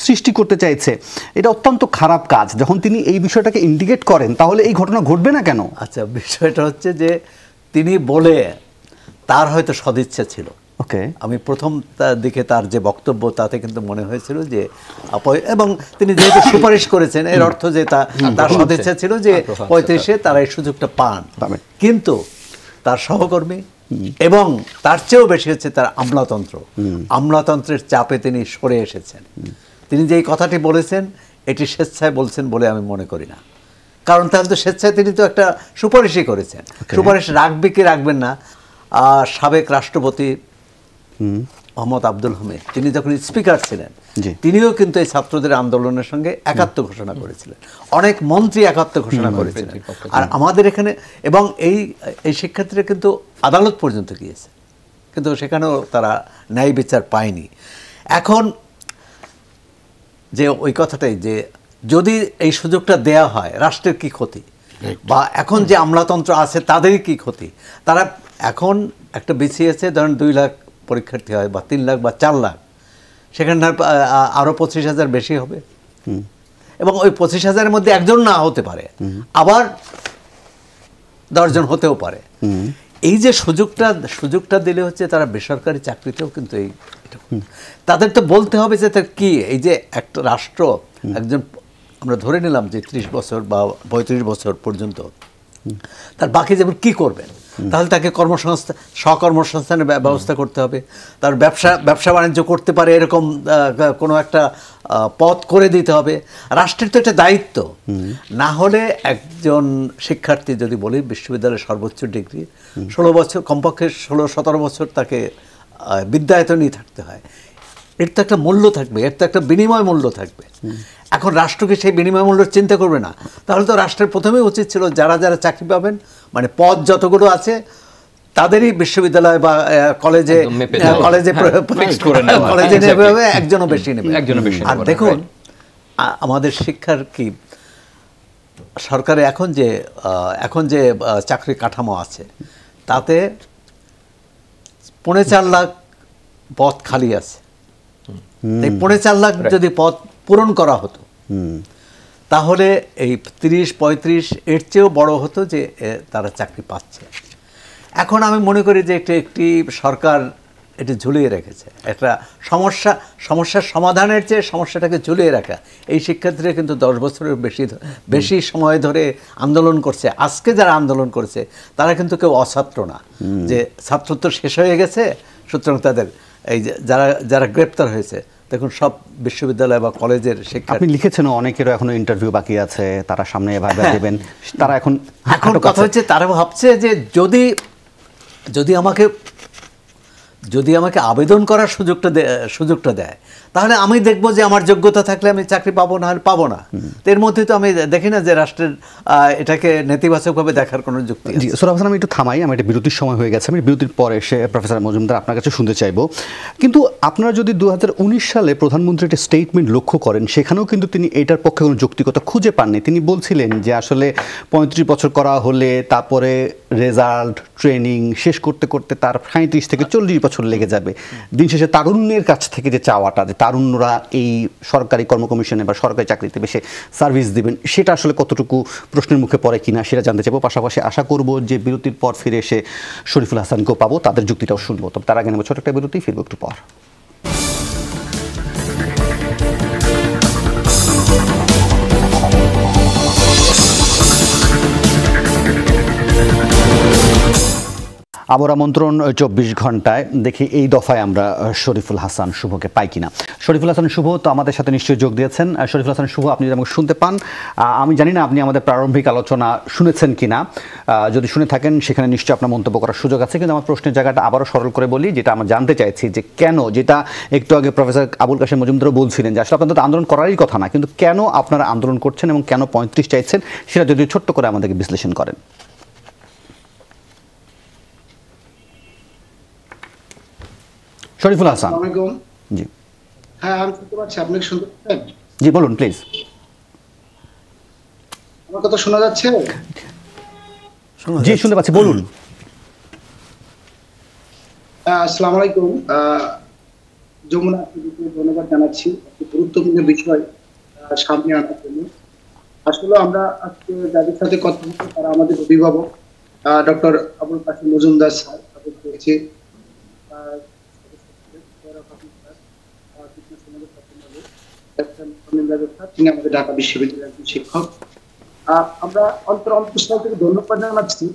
সৃষ্টি করতে চাইছে। এটা অত্যন্ত খারাপ কাজ। যখন তিনি এই বিষয়টাকে ইন্ডিকেট করেন, তাহলে এই ঘটনা ঘটবে না কেন? আচ্ছা, বিষয়টা হচ্ছে যে তিনি বলে তার হয়তো সদিচ্ছা ছিল। ওকে, আমি প্রথম দিকে তার যে বক্তব্য তাতে কিন্তু মনে হয়েছিল যে এবং তিনি যেহেতু সুপারিশ করেছেন এর অর্থ যে তার সদিচ্ছা ছিল যে 35-এ তারা এই সুযোগটা পান। কিন্তু তার সহকর্মী এবং তার চেয়েও বেশি হচ্ছে তার আমলাতন্ত্রের চাপে তিনি সরে এসেছেন। তিনি যে এই কথাটি বলেছেন এটি স্বেচ্ছায় বলছেন বলে আমি মনে করি না, কারণ তাহলে তো স্বেচ্ছায় তিনি তো একটা সুপারিশই করেছেন। সুপারিশ রাখবে কি রাখবেন না, সাবেক রাষ্ট্রপতি মোহাম্মদ আব্দুল হামিদ তিনি যখন স্পিকার ছিলেন তিনিও কিন্তু এই ছাত্রদের আন্দোলনের সঙ্গে একাত্ম ঘোষণা করেছিলেন, অনেক মন্ত্রী একাত্ম ঘোষণা করেছিলেন। আর আমাদের এখানে এবং এই শিক্ষার্থীরা কিন্তু আদালত পর্যন্ত গিয়েছে, কিন্তু সেখানেও তারা ন্যায় বিচার পায়নি। এখন যে ওই কথাটাই যে যদি এই সুযোগটা দেয়া হয় রাষ্ট্রের কি ক্ষতি, বা এখন যে আমলাতন্ত্র আছে তাদেরই কি ক্ষতি। তারা এখন একটা বিসিএসে ধরেন 2 লাখ পরীক্ষার্থী হয় বা 3 লাখ বা 4 লাখ, সেখানে আরও 25,000 বেশি হবে, এবং ওই 25,000-এর মধ্যে একজন না হতে পারে, আবার 10 জন হতেও পারে। এই যে সুযোগটা দিলে হচ্ছে তারা বেসরকারি চাকরিতেও কিন্তু তাদের তো বলতে হবে যে তার কি, এই যে একটা রাষ্ট্র একজন আমরা ধরে নিলাম যে 30 বছর বা 35 বছর পর্যন্ত তার বাকি যেমন কি করবেন, তাহলে তাকে স্বকর্মসংস্থানের ব্যবস্থা করতে হবে, তার ব্যবসা বাণিজ্য করতে পারে এরকম কোনো একটা পথ করে দিতে হবে। রাষ্ট্রের তো একটা দায়িত্ব। না হলে একজন শিক্ষার্থী যদি বলি বিশ্ববিদ্যালয়ের সর্বোচ্চ ডিগ্রি 16 বছর, কমপক্ষে 16-17 বছর তাকে বিদ্যায়তনেই থাকতে হয়, এর তো একটা মূল্য থাকবে, এর তো একটা বিনিময় মূল্য থাকবে। এখন রাষ্ট্রকে সেই বিনিময় মূল্য চিন্তা করবে না, তাহলে তো রাষ্ট্রের প্রথমেই উচিত ছিল যারা চাকরি পাবেন, মানে পদ যতগুলো আছে তাদেরই বিশ্ববিদ্যালয় বা কলেজে নেবে হবে, একজনও বেশি নেবে। আর দেখুন আমাদের শিক্ষার কি সরকারে এখন যে চাকরি কাঠামো আছে তাতে 4.5 লাখ পদ খালি আছে। এই 4.5 লাখ যদি পদ পূরণ করা হতো তাহলে এই 30-35 এর চেয়েও বড় হতো যে তারা চাকরি পাচ্ছে। এখন আমি মনে করি যে একটি সরকার এটি ঝুলিয়ে রেখেছে, একটা সমস্যার সমাধানের চেয়ে সমস্যাটাকে ঝুলিয়ে রাখা। এই শিক্ষার্থীরা কিন্তু 10 বছরের বেশি সময় ধরে আন্দোলন করছে। আজকে যারা আন্দোলন করছে তারা কিন্তু কেউ অছাত্র না, যে ছাত্রত্ব শেষ হয়ে গেছে সুতরাং তাদের এই যারা গ্রেপ্তার হয়েছে দেখুন সব বিশ্ববিদ্যালয় বা কলেজের শিক্ষা। আপনি লিখেছেন অনেকেরও এখনো ইন্টারভিউ বাকি আছে, তারা সামনে ভাইবা দেবেন, তারা এখন কথা হচ্ছে তারা ভাবছে যে যদি আমাকে আবেদন করার সুযোগটা দেয় তাহলে আমি দেখব যে আমার যোগ্যতা থাকলে আমি চাকরি পাবো, না হলে পাবো না। এর মধ্যে তো আমি দেখি না যে রাষ্ট্রের এটাকে নেতিবাচকভাবে দেখার কোনো যুক্তি আছে। সোহরাব হোসেন, আমি একটু থামাই, আমি একটা বিরতির সময় হয়ে গেছে, আমি বিরতির পরে এসে প্রফেসর মজুমদার আপনার কাছে শুনতে চাইবো। কিন্তু আপনারা যদি 2019 সালে প্রধানমন্ত্রী একটা স্টেটমেন্ট লক্ষ্য করেন, সেখানেও কিন্তু তিনি এটার পক্ষে কোনো যৌক্তিকতা খুঁজে পাননি। তিনি বলছিলেন যে আসলে 35 বছর করা হলে তারপরে রেজাল্ট ট্রেনিং শেষ করতে করতে তার 35 থেকে 40 বছর লেগে যাবে। দিন শেষে তারুণ্যের কাছ থেকে যে চাওয়াটা, যে তারুণ্যরা এই সরকারি কর্মকমিশনে বা সরকারি চাকরিতে বেশি সার্ভিস দিবেন, সেটা আসলে কতটুকু প্রশ্নের মুখে পড়ে কিনা সেটা জানতে চাইবো। পাশাপাশি আশা করব যে বিরতির পর ফিরে এসে শরীফুল হাসানকেও পাবো, তাদের যুক্তিটাও শুনবো। তবে তার আগে নেব ছোট একটা বিরতি, ফিরবো একটু পর। আবার আমন্ত্রণ 24 ঘন্টায়। দেখি এই দফায় আমরা শরীফুল হাসান শুভকে পাই কিনা। শরীফুল হাসান শুভ তো আমাদের সাথে নিশ্চয়ই যোগ দিয়েছেন। শরীফুল হাসান শুভ, আপনি যদি আমাকে শুনতে পান, আমি জানি না আপনি আমাদের প্রারম্ভিক আলোচনা শুনেছেন কিনা। যদি শুনে থাকেন সেখানে নিশ্চয়ই আপনার মন্তব্য করার সুযোগ আছে, কিন্তু আমার প্রশ্নের জায়গাটা আবারও সরল করে বলি, যেটা আমরা জানতে চাইছি যে কেন, যেটা একটু আগে প্রফেসর আবুল কাশেম মজুমদারও বলছিলেন যে আসলে আপনাদের তো আন্দোলন করারই কথা না, কিন্তু কেন আপনারা আন্দোলন করছেন এবং কেন 35 চাইছেন, সেটা যদি ছোট্ট করে আমাদেরকে বিশ্লেষণ করেন। শরীফুল হাসান। জি হ্যাঁ, আমি শুনতে পাচ্ছি, আপনি শুনতে পাচ্ছেন? জি বলুন প্লিজ। আমার কথা শোনা যাচ্ছে? জি শুনতে পাচ্ছি, বলুন। আসসালামু আলাইকুম। যমুনা আপনাকে ধন্যবাদ জানাচ্ছি একটি গুরুত্বপূর্ণ বিষয় সামনে আনার জন্য। আসলে আমরা আজকে যাদের সাথে কথা বলছি তারা আমাদের অভিভাবক ডক্টর আবুল কাশেম মজুমদার স্যার হয়েছে তিনি আমাদের ঢাকা বিশ্ববিদ্যালয়ের একজন শিক্ষক। আমরা অন্তঃস্থল থেকে ধন্যবাদ জানাচ্ছি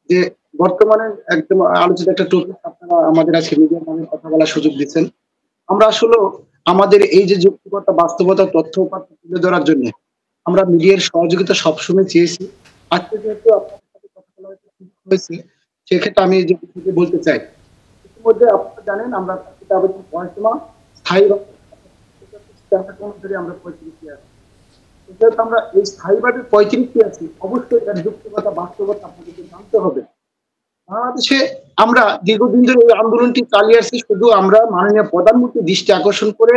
যে বর্তমানে একদম আলোচিত একটা টপিক আপনারা আমাদের আজকে মিডিয়ার নামে কথা বলার সুযোগ দিচ্ছেন। আমরা আসলে আমাদের এই যে যৌক্তিকতা, বাস্তবতা, তথ্য উপাত্ত তুলে ধরার জন্য আমরা মিডিয়ার সহযোগিতা সবসময় চেয়েছি। আজকে যেহেতু আপনাদের সাথে কথা বলা হয়েছে, সেক্ষেত্রে আমি যে বিষয়টি বলতে চাই, ইতিমধ্যে আপনারা জানেন আমরা আবেদন পড়াশোনা স্থায়ী আমরা 35 আছি। যেহেতু আমরা এই স্থায়ীভাবে 35 আছি, অবশ্যই এর যৌক্তিকতা, বাস্তবতা আপনাদেরকে জানতে হবে। বাংলাদেশে আমরা দীর্ঘদিন ধরে এই আন্দোলনটি চালিয়ে আসছি শুধু আমরা মাননীয় প্রধানমন্ত্রীর দৃষ্টি আকর্ষণ করে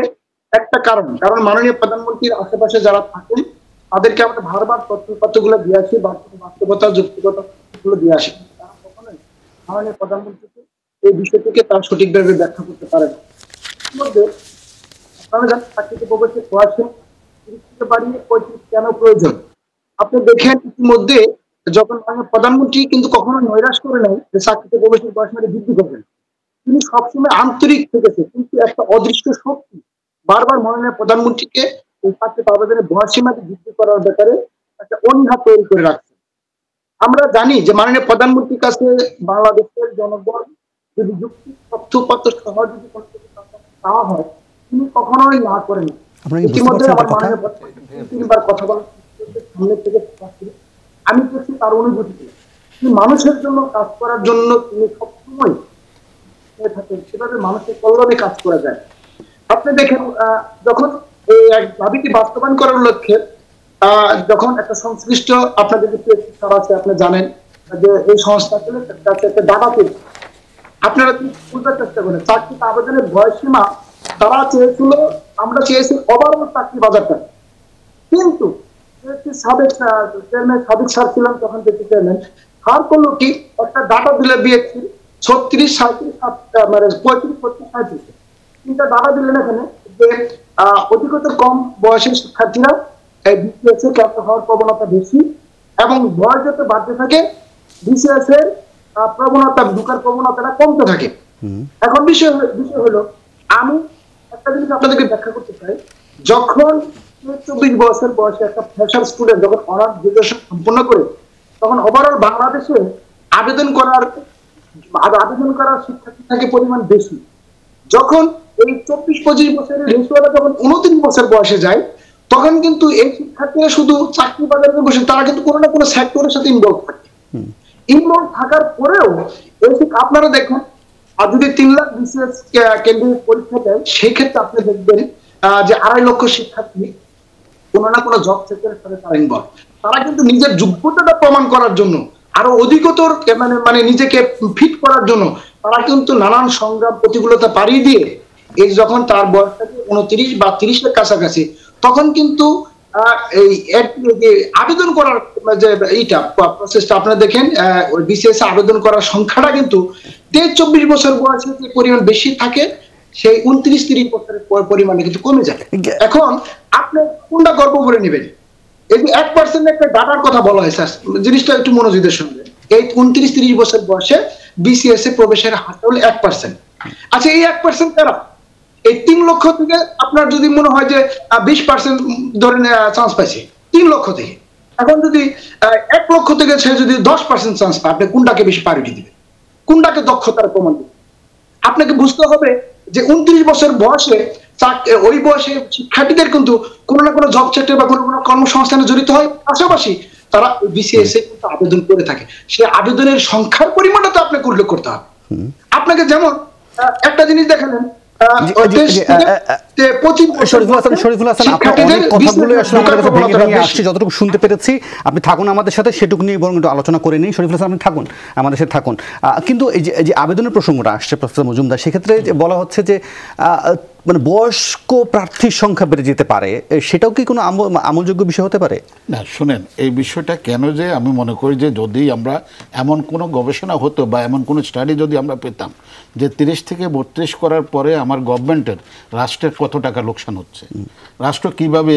একটা কারণ মাননীয় প্রধানমন্ত্রীর আশেপাশে যারা থাকেন তাদেরকে আমরা বারবার তথ্যগুলো দিয়ে আসি, বাস্তবতা, যৌক্তিকতা গুলো দিয়ে আসি। তারা কখনোই মাননীয় প্রধানমন্ত্রীকে এই বিষয়টিকে তার সঠিকভাবে ব্যাখ্যা করতে পারে না। মধ্যে আপনারা জানেন চাকরিতে প্রবেশে পড়াশোনা 30 থেকে বাড়িয়ে 35 কেন প্রয়োজন? আপনি দেখেন ইতিমধ্যে যখন প্রধানমন্ত্রী কিন্তু কখনো নৈরাশ করে নাই যে চাকরিতে প্রবেশের বয়স বৃদ্ধি করবেন। তিনি সবসময় আন্তরিক থেকেছে, কিন্তু একটা অদৃশ্য শক্তি বারবার মাননীয় প্রধানমন্ত্রীকে এই চাকরিতে আবেদনের বয়সীমাটি বৃদ্ধি করার ব্যাপারে একটা অনীহা তৈরি করে রাখছে। আমরা জানি যে মাননীয় প্রধানমন্ত্রীর কাছে বাংলাদেশের জনগণ যদি যুক্তি, তথ্যপত্র সহ যদি কোনো কিছু চাওয়া হয়, তিনি কখনোই না করেন। ইতিমধ্যে আমার মাননীয় প্রধানমন্ত্রী 3বার কথা বলার সামনে থেকে আমি দেখছি তার অনুভূতি, তিনি মানুষের জন্য কাজ করার জন্য তিনি সবসময় থাকেন, সেভাবে মানুষের কল্যাণে কাজ করা যায়। আপনি দেখেন যখন এই এক দাবিটি বাস্তবায়ন করার লক্ষ্যে যখন একটা সংশ্লিষ্ট আপনাদের যে আছে, আপনি জানেন যে এই সংস্থাকে একটা ডাটাতে আপনারা বুঝতে চেষ্টা করেন চাকরিতে আবেদনের বয়সীমা তারা চেয়েছিল, আমরা চেয়েছি ওভারঅল চাকরি বাজারটা, কিন্তু সাবেক স্যার ছিলাম তখন থেকে চেয়ারম্যান, হার করলো কি একটা ডাটা দিলে দিয়েছি 36, 37, মানে 35, 37, 3টা ডাটা দিলেন এখানে যে অধিকতর কম বয়সের শিক্ষার্থীরা বিসিএস এ ক্যান্সার হওয়ার প্রবণতা বেশি এবং বয়স যত বাড়তে থাকে বিসিএস এর প্রবণতা, ঢুকার প্রবণতাটা কমতে থাকে। এখন বিষয় হলো, আমি একটা জিনিস আপনাদেরকে ব্যাখ্যা করতে চাই, যখন 24 বছর বয়সে একটা ফ্রেশার স্টুডেন্ট যখন অনার্স গ্রাজুয়েশন সম্পন্ন করে, তখন ওভারঅল বাংলাদেশে আবেদন করার শিক্ষার্থী থাকে পরিমাণ বেশি। যখন এই 24-25 বছরের রেশিওটা যখন 29 বছর বয়সে যায়, তখন কিন্তু এই শিক্ষার্থীরা শুধু চাকরি বাজারে বসে, তারা কিন্তু কোনো না কোনো সেক্টরের সাথে ইনভলভ থাকে। ইনভলভ থাকার পরেও আপনারা দেখুন, আর যদি 3 লাখ বিসিএস কেন্দ্রিক পরীক্ষা দেয়, সেই ক্ষেত্রে আপনি দেখবেন যে 2.5 লক্ষ শিক্ষার্থী কোনো না কোনো জব সেক্টরের সাথে তারা ইনভলভ। তারা কিন্তু নিজের যোগ্যতাটা প্রমাণ করার জন্য, আরো অধিকতর মানে নিজেকে ফিট করার জন্য তারা কিন্তু নানান সংগ্রাম, প্রতিকূলতা পাড়িয়ে দিয়ে এই যখন তার বয়স থাকে 29 বা 30-এর কাছাকাছি, তখন কিন্তু এই আবেদন করার যে এইটা প্রসেসটা আপনারা দেখেন, বিসিএস আবেদন করার সংখ্যাটা কিন্তু 23-24 বছর বয়সে যে পরিমাণ বেশি থাকে, সেই 29-30 বছরের পরিমাণে কিন্তু কমে যাবে। এখন আপনি কোনটা গর্ব করে নেবেন? এই যে 1% একটা ডাটার কথা বলা হয়, স্যার জিনিসটা একটু মনোযোগের সঙ্গে, এই 29-30 বছর বয়সে বিসিএস এ প্রবেশের হার হলো 1%। আচ্ছা, এই 1% কারা? এই 3 লক্ষ থেকে আপনার যদি মনে হয় যে 20% ধরে চান্স পাইছে 3 লক্ষ থেকে, এখন যদি 1 লক্ষ থেকে সে যদি 10% চান্স পায়, আপনি কোনটাকে বেশি প্রায়োরিটি দিবেন? কোনটাকে দক্ষতার প্রমাণ দিবেন? আপনাকে বুঝতে হবে যে 29 বছর বয়সে ওই বয়সে শিক্ষার্থীদের কিন্তু কোনো না কোনো জব সেক্টর বা কোনো কর্মসংস্থানে জড়িত হয়, পাশাপাশি তারা বিসিএস এ কিন্তু আবেদন করে থাকে। সেই আবেদনের সংখ্যার পরিমাণটা তো আপনাকে উল্লেখ করতে হবে। আপনাকে যেমন একটা জিনিস দেখালেন, শরীফুল হাসান, আপনার অনেক কথাগুলো আসলে আমাদের কাছে ভেঙে ভেঙে আসছে, যতটুকু শুনতে পেরেছি। আপনি থাকুন আমাদের সাথে, সেটুকু নিয়ে বরং একটু আলোচনা করে নিই। শরীফুল হাসান, আপনি থাকুন, আমাদের সাথে থাকুন। কিন্তু এই যে আবেদনের প্রসঙ্গটা আসছে প্রফেসর মজুমদার, সেক্ষেত্রে বলা হচ্ছে যে মানে বয়স্ক প্রার্থীর সংখ্যা বেড়ে যেতে পারে, সেটাও কি কোনো আমলযোগ্য বিষয় হতে পারে? না শুনেন, এই বিষয়টা কেন যে আমি মনে করি যে যদি আমরা এমন কোনো গবেষণা হতো বা এমন কোনো স্টাডি যদি আমরা পেতাম যে 30 থেকে 32 করার পরে আমার গভর্নমেন্টের রাষ্ট্রের কত টাকা লোকসান হচ্ছে, রাষ্ট্র কীভাবে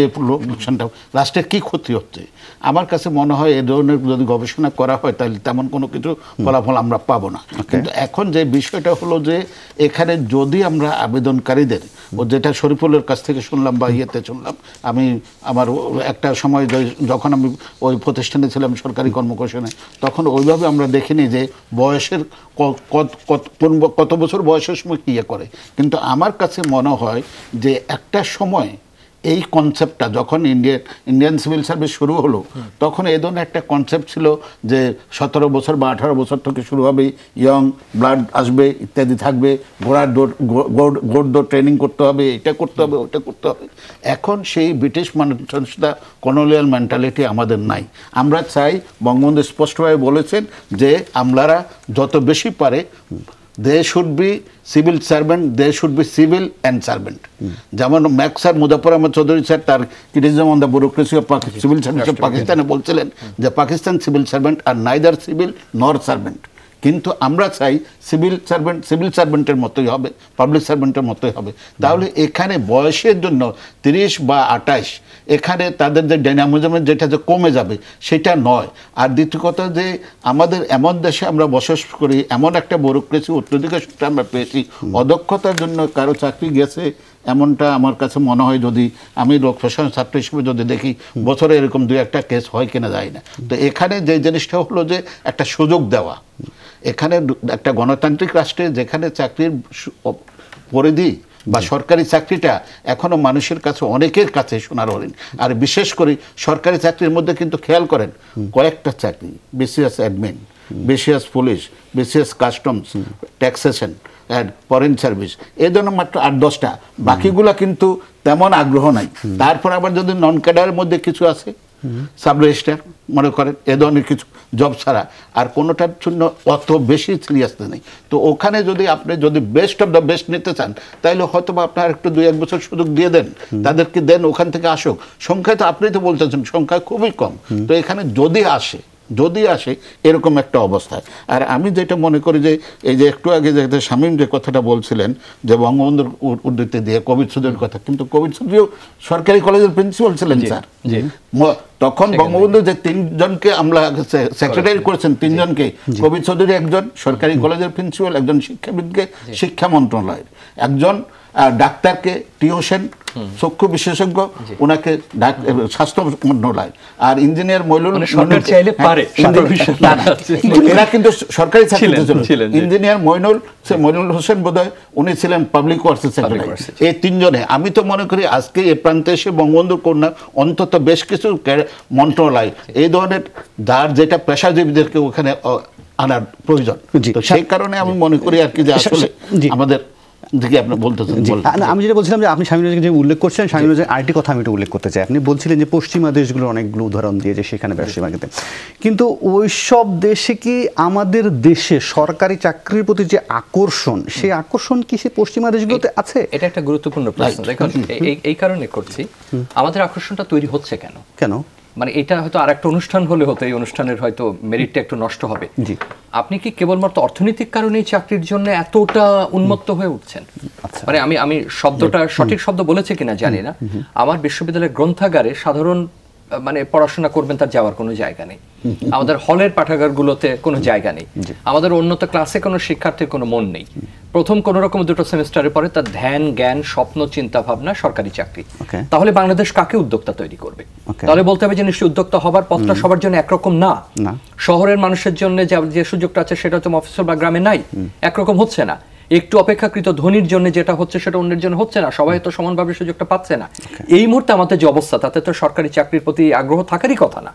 লোকসানটা, রাষ্ট্রের কী ক্ষতি হচ্ছে, আমার কাছে মনে হয় এ ধরনের যদি গবেষণা করা হয় তাহলে তেমন কোনো কিছু ফলাফল আমরা পাবো না। কিন্তু এখন যে বিষয়টা হলো যে এখানে যদি আমরা আবেদনকারীদের, ও যেটা শরীফুলের কাছ থেকে শুনলাম বা ইয়েতে শুনলাম, আমি আমার একটা সময় যখন আমি ওই প্রতিষ্ঠানে ছিলাম সরকারি কর্মকৌশলে, তখন ওইভাবে আমরা দেখিনি যে বয়সের কত বছর বয়সের সময় কী করে। কিন্তু আমার কাছে মনে হয় যে একটা সময় এই কনসেপ্টটা যখন ইন্ডিয়ান সিভিল সার্ভিস শুরু হলো, তখন এই ধরনের একটা কনসেপ্ট ছিল যে 17 বছর বা 18 বছর থেকে শুরু হবে, ইয়ং ব্লাড আসবে, ইত্যাদি থাকবে, গোড় দৌড় ট্রেনিং করতে হবে, এটা করতে হবে, ওটা করতে হবে। এখন সেই ব্রিটিশ মানুষটা কলোনিয়াল মেন্টালিটি আমাদের নাই। আমরা চাই, বঙ্গবন্ধু স্পষ্টভাবে বলেছেন যে আমলারা যত বেশি পারে they should be civil servant, they should be civil and servant. যেমন ম্যাক স্যার মুজাফর আহমদ চৌধুরী স্যার তার criticism on the bureaucracy of civil service of পাকিস্তানে বলছিলেন যে পাকিস্তান সিভিল সার্ভেন্ট আর নাইদার সিভিল নর সার্ভেন্ট। কিন্তু আমরা চাই সিভিল সার্ভেন্টের মতোই হবে, পাবলিক সার্ভেন্টের মতোই হবে। তাহলে এখানে বয়সের জন্য 30 বা 28 এখানে তাদের যে ডাইনামিজমের যেটা যে কমে যাবে সেটা নয়। আর দ্বিতীয় কথা যে আমাদের এমন দেশে আমরা বসবাস করি, এমন একটা ব্যুরোক্রেসি অত্যধিক সূত্রে আমরা পেয়েছি, অদক্ষতার জন্য কারো চাকরি গেছে এমনটা আমার কাছে মনে হয়, যদি আমি লোক প্রশাসন ছাত্র হিসেবে যদি দেখি বছরে এরকম 2-1টা কেস হয় কিনা যায় না। তো এখানে যে জিনিসটা হলো যে একটা সুযোগ দেওয়া, এখানে একটা গণতান্ত্রিক রাষ্ট্রে যেখানে চাকরির পরিধি বা সরকারি চাকরিটা এখনো মানুষের কাছে, অনেকের কাছে সোনার হরিণ। আর বিশেষ করে সরকারি চাকরির মধ্যে কিন্তু খেয়াল করেন কয়েকটা চাকরি, BCS admin, BCS police, BCS customs, taxation and foreign service, এই জন্য মাত্র 8-10টা, বাকিগুলা কিন্তু তেমন আগ্রহ নাই। তারপর আবার যদি নন ক্যাডারের মধ্যে কিছু আছে, সাব রেজিস্ট্রার মনে করেন, এ ধরনের কিছু জব ছাড়া আর কোনোটার জন্য অত বেশি সিরিয়াসনেস নেই। তো ওখানে আপনি যদি বেস্ট অফ দ্য বেস্ট নিতে চান, তাহলে হয়তো বা আপনার একটু 2-1 বছর সুযোগ দিয়ে দেন, তাদেরকে দেন, ওখান থেকে আসুক। সংখ্যায় তো আপনি তো বলতেছেন সংখ্যা খুবই কম। তো এখানে যদি আসে এরকম একটা অবস্থায়। আর আমি যেটা মনে করি যে এই যে একটু আগে যে শামীম যে কথাটা বলছিলেন যে বঙ্গবন্ধুর উদ্ধৃতি দিয়ে কবির চৌধুরীর কথা, কিন্তু কবির চৌধুরীও সরকারি কলেজের প্রিন্সিপাল ছিলেন স্যার। তখন বঙ্গবন্ধু যে 3 জনকে আমরা সেক্রেটারি করেছেন, 3 জনকে, কবির চৌধুরী একজন সরকারি কলেজের প্রিন্সিপাল, একজন শিক্ষাবিদকে শিক্ষা মন্ত্রণালয়ের, একজন ডাক্তারকে টিউশন চক্ষু বিশেষজ্ঞ, ওনাকে স্বাস্থ্য মন্ত্রণালয়, আর ইঞ্জিনিয়ার এরা কিন্তু সরকারি চাকরিতে ছিলেন। ইঞ্জিনিয়ার মইনুল হোসেন বোধহয় উনি ছিলেন পাবলিক ওয়ার্কসের সেক্রেটারি। এই 3 জনে আমি তো মনে করি আজকে এ প্রান্তে এসে বঙ্গবন্ধুর কন্যা অন্তত বেশ কিছু মন্ত্রণালয় এই ধরনের যার যেটা পেশাজীবীদেরকে ওখানে আনার প্রয়োজন। তো সেই কারণে আমি মনে করি আর কি যে আসলে আমাদের আমি যেটা বলছিলাম যে আপনি স্বামী যে উল্লেখ করছেন, স্বামী আরেকটি কথা আমি একটু উল্লেখ করতে চাই। আপনি বলছিলেন যে পশ্চিমা দেশগুলোর অনেকগুলো উদাহরণ দিয়ে যে সেখানে ব্যবসায়ী মার্কেটে, কিন্তু ওইসব দেশে কি আমাদের দেশে সরকারি চাকরির প্রতি যে আকর্ষণ, সেই আকর্ষণ কি সে পশ্চিমা দেশগুলোতে আছে? এটা একটা গুরুত্বপূর্ণ প্রশ্ন। দেখুন, এই কারণে করছি, আমাদের আকর্ষণটা তৈরি হচ্ছে কেন? মানে এটা হয়তো আর একটা অনুষ্ঠান হলে হতো, এই অনুষ্ঠানের হয়তো মেরিটটা একটু নষ্ট হবে। আপনি কি কেবলমাত্র অর্থনৈতিক কারণে চাকরির জন্য এতটা উন্মত্ত হয়ে উঠছেন? মানে আমি শব্দটা সঠিক শব্দ বলেছে কিনা জানি না, আমার বিশ্ববিদ্যালয়ের গ্রন্থাগারে সাধারণ মানে পড়াশোনা করবেন তার যাওয়ার কোনো জায়গা নেই, আমাদের হলের পাঠাগারগুলোতে কোনো জায়গা নেই, আমাদের উন্নত ক্লাসে কোনো শিক্ষার্থীর কোনো মন নেই। প্রথম কোন রকম 2টো সেমিস্টারের পরে তার ধ্যান জ্ঞান স্বপ্ন চিন্তা ভাবনা সরকারি চাকরি। তাহলে বাংলাদেশ কাকে উদ্যোক্তা তৈরি করবে? তাহলে বলতে হবে যে নিশ্চয়ই উদ্যোক্তা হবার পথটা সবার জন্য একরকম না। শহরের মানুষের জন্য যে সুযোগটা আছে সেটা হচ্ছে মফস্বল বা গ্রামে নাই, একরকম হচ্ছে না। একটু অপেক্ষাকৃত ধনীর জন্য যেটা হচ্ছে সেটা অন্যের জন্য হচ্ছে না, সবাই তো সমানভাবে সুযোগটা পাচ্ছে না। এই মুহূর্তে আমাদের যে অবস্থা, তাতে তো সরকারি চাকরির প্রতি আগ্রহ থাকারই কথা না।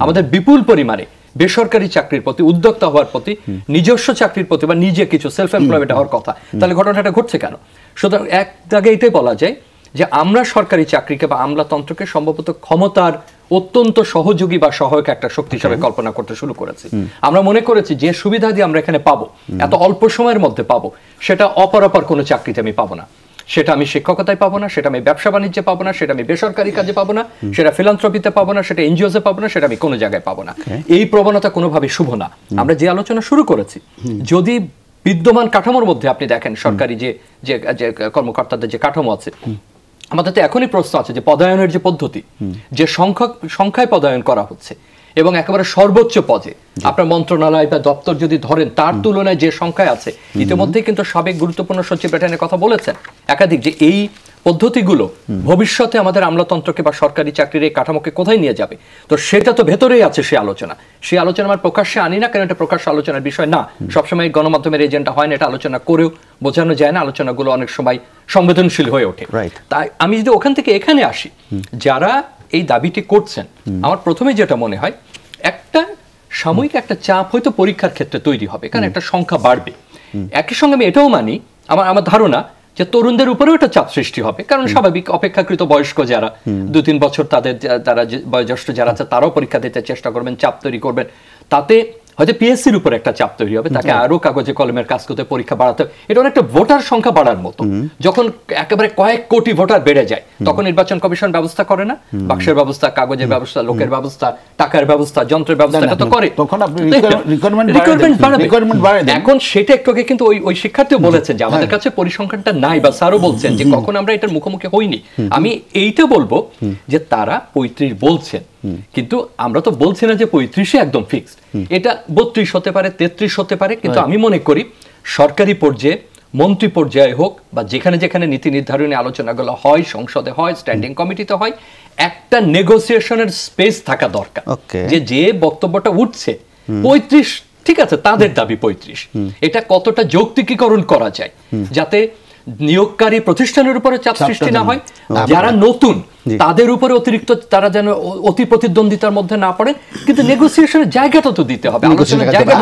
আমাদের বিপুল পরিমাণে বেসরকারি চাকরির প্রতি, উদ্যোক্তা হওয়ার প্রতি, নিজস্ব চাকরির প্রতি বা নিজে কিছু সেলফ এমপ্লয়মেন্ট হওয়ার কথা। তাহলে ঘটনাটা ঘটছে কেন? সুতরাং এক জায়গায় এটাই বলা যায় যে আমরা সরকারি চাকরিকে বা আমলাতন্ত্রকে সম্ভবত ক্ষমতার অত্যন্ত সহযোগী বা সহায়ক একটা শক্তি হিসাবে কল্পনা করতে শুরু করেছি। আমরা মনে করেছি যে সুবিধা দিয়ে আমরা এখানে পাবো, এত অল্প সময়ের মধ্যে পাবো, সেটা অপরাপর কোনো চাকরিতে আমি পাবো না। সেটা আমি শিক্ষকতায় পাবো না, সেটা আমি ব্যবসা বাণিজ্যে পাবো না, সেটা আমি বেসরকারি কাজে পাবো না, সেটা ফিলান্থ্রপিতে পাবো না, সেটা এনজিওতে পাবো না, সেটা আমি কোনো জায়গায় পাবো না। এই প্রবণতা কোনোভাবে শুভ না। আমরা যে আলোচনা শুরু করেছি, যদি বিদ্যমান কাঠামোর মধ্যে আপনি দেখেন সরকারি যে কর্মকর্তাদের যে কাঠামো আছে, আমাদের তো এখনই প্রশ্ন আছে যে পদায়নের যে পদ্ধতি, যে সংখ্যায় পদায়ন করা হচ্ছে এবং একেবারে সর্বোচ্চ পদে আপনার মন্ত্রণালয় বা দপ্তর যদি ধরেন, তার তুলনায় যে সংখ্যায় আছে, ইতিমধ্যে কিন্তু সাবেক গুরুত্বপূর্ণ সচিব ব্যাটানের কথা বলেছেন একাধিক, যে এই পদ্ধতিগুলো ভবিষ্যতে আমাদের আমলাতন্ত্রকে বা সরকারি চাকরির এই কাঠামোকে কোথায় নিয়ে যাবে। তো সেটা তো ভেতরেই আছে সেই আলোচনা। সেই আলোচনা আমার প্রকাশ্যে আনি না, কারণ এটা প্রকাশ্য আলোচনার বিষয় না। সবসময় গণমাধ্যমের এজেন্ডা হয় না, এটা আলোচনা করেও বোঝানো যায় না। আলোচনাগুলো অনেক সময় সংবেদনশীল হয়ে ওঠে। তাই আমি যদি ওখান থেকে এখানে আসি, যারা এই দাবিটি করছেন, আমার প্রথমে যেটা মনে হয়, একটা সাময়িক একটা চাপ হয়তো পরীক্ষার ক্ষেত্রে তৈরি হবে, কারণ একটা সংখ্যা বাড়বে। একই সঙ্গে আমি এটাও মানি, আমার ধারণা যে তরুণদের উপরেও একটা চাপ সৃষ্টি হবে, কারণ স্বাভাবিক অপেক্ষাকৃত বয়স্ক যারা 2-3 বছর তারা বয়োজ্যেষ্ঠ যারা আছে, তারাও পরীক্ষা দিতে চেষ্টা করবেন, চাপ তৈরি করবেন। তাতে হয়তো পিএসসির উপর একটা চাপ তৈরি হবে, তাকে আরো কাগজে কলমের কাজ করতে, পরীক্ষা বাড়াতে হবে। এটা অনেকটা ভোটার সংখ্যা বাড়ার মতো। যখন একেবারে কয়েক কোটি ভোটার বেড়ে যায়, তখন নির্বাচন কমিশন ব্যবস্থা করে না, বাক্সের ব্যবস্থা, কাগজের ব্যবস্থা, লোকের ব্যবস্থা, টাকার ব্যবস্থা, যন্ত্রের ব্যবস্থা, এটা তো করে। তখন আপনি রিকোয়ারমেন্ট বাড়াবেন। এখন সেটা একটু আগে কিন্তু ওই শিক্ষার্থীও বলেছেন যে আমাদের কাছে পরিসংখ্যানটা নাই, বা স্যারও বলছেন যে কখন আমরা এটার মুখোমুখি হইনি। আমি এইটা বলবো যে তারা 35 বলছেন, কিন্তু আমরা তো বলছি না যে 35 একদম ফিক্সড। এটা 32 হতে পারে, 33 হতে পারে, কিন্তু আমি মনে করি সরকারি পর্যায়ে, মন্ত্রী পর্যায়ে হোক, বা যেখানে যেখানে নীতি নির্ধারণী আলোচনাগুলো হয়, সংসদে হয়, স্ট্যান্ডিং কমিটিতে হয়, একটা নেগোসিয়েশনের স্পেস থাকা দরকার। যে বক্তব্যটা উঠছে 35, ঠিক আছে, তাদের দাবি 35, এটা কতটা যৌক্তিকীকরণ করা যায় যাতে নিয়োগকারী প্রতিষ্ঠানের উপরে চাপ সৃষ্টি না হয়, যারা নতুন তাদের উপরে অতিরিক্ত তারা যেন অতি প্রতিদ্বন্দ্বিতার মধ্যে না পড়ে, কিন্তু নেগোসিয়েশনের জায়গাটা তো দিতে হবে, আলোচনার জায়গাটা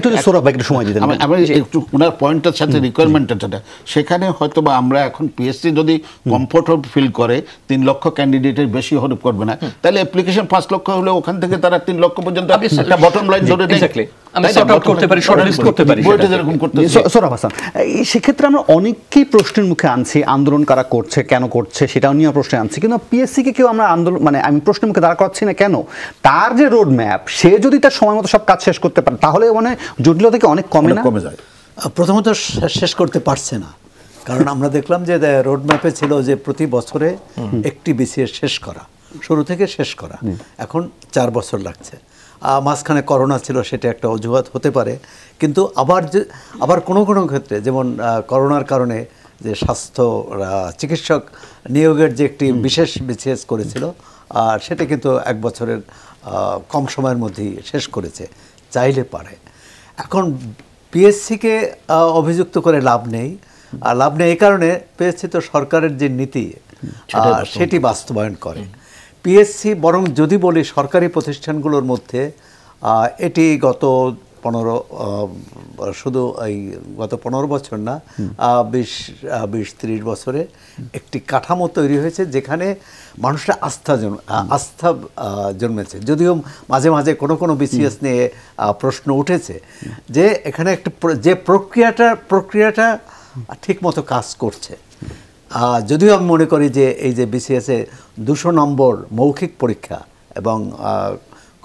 তো একটু সময় দিতে হবে। আমি একটু ওনার পয়েন্টের সাথে রিকোয়ারমেন্টের সাথে, সেখানে হয়তো বা আমরা এখন পিএসসি যদি কমফোর্টেবল ফিল করে 3 লক্ষ ক্যান্ডিডেটের বেশি হতে করবে না, তাহলে অ্যাপ্লিকেশন 5 লক্ষ হলে ওখান থেকে তারা 3 লক্ষ পর্যন্ত একটা বটম লাইন ধরে দেয়। আমি সর্ট আউট করতে পারি, শর্টলিস্ট করতে পারি। সোহরাব হাসান, সেক্ষেত্রে আমরা অনেককেই প্রশ্নের মুখে আনছি, আন্দোলন কারা করছে, কেন করছে, সেটাও নিয়ে প্রশ্নে আনছি, কিন্তু পিএসসিকে কেউ আমরা আন্দোলন আমি প্রশ্নের মুখে দাঁড় করাচ্ছি না কেন? তার যে রোড ম্যাপ, সে যদি তার সময় মতো সব কাজ শেষ করতে পারে, তাহলে মানে জটিলতা থেকে অনেক কমে যায়। প্রথমত শেষ করতে পারছে না, কারণ আমরা দেখলাম যে রোড ম্যাপে ছিল যে প্রতি বছরে একটি বিসিএস শেষ করা, শুরু থেকে শেষ করা। এখন 4 বছর লাগছে। মাঝখানে করোনা ছিল, সেটা একটা অজুহাত হতে পারে, কিন্তু আবার কোনো কোনো ক্ষেত্রে, যেমন করোনার কারণে যে স্বাস্থ্য চিকিৎসক নিয়োগের যে একটি বিশেষ বিসিএস করেছিল, আর সেটা কিন্তু 1 বছরের কম সময়ের মধ্যেই শেষ করেছে, চাইলে পারে। এখন পিএসসিকে অভিযুক্ত করে লাভ নেই, আর লাভ নেই এই কারণে পিএসসি তো সরকারের যে নীতি সেটি বাস্তবায়ন করে। পিএসসি বরং যদি বলি সরকারি প্রতিষ্ঠানগুলোর মধ্যে এটি গত 15 বছর না, 20-30 বছরে একটি কাঠামো তৈরি হয়েছে যেখানে মানুষের আস্থা জন্মেছে। যদিও মাঝে মাঝে কোনো বিসিএস নিয়ে প্রশ্ন উঠেছে যে এখানে একটা যে প্রক্রিয়াটা ঠিকমতো কাজ করছে। যদিও আমি মনে করি যে এই যে বিসিএসে 200 নম্বর মৌখিক পরীক্ষা, এবং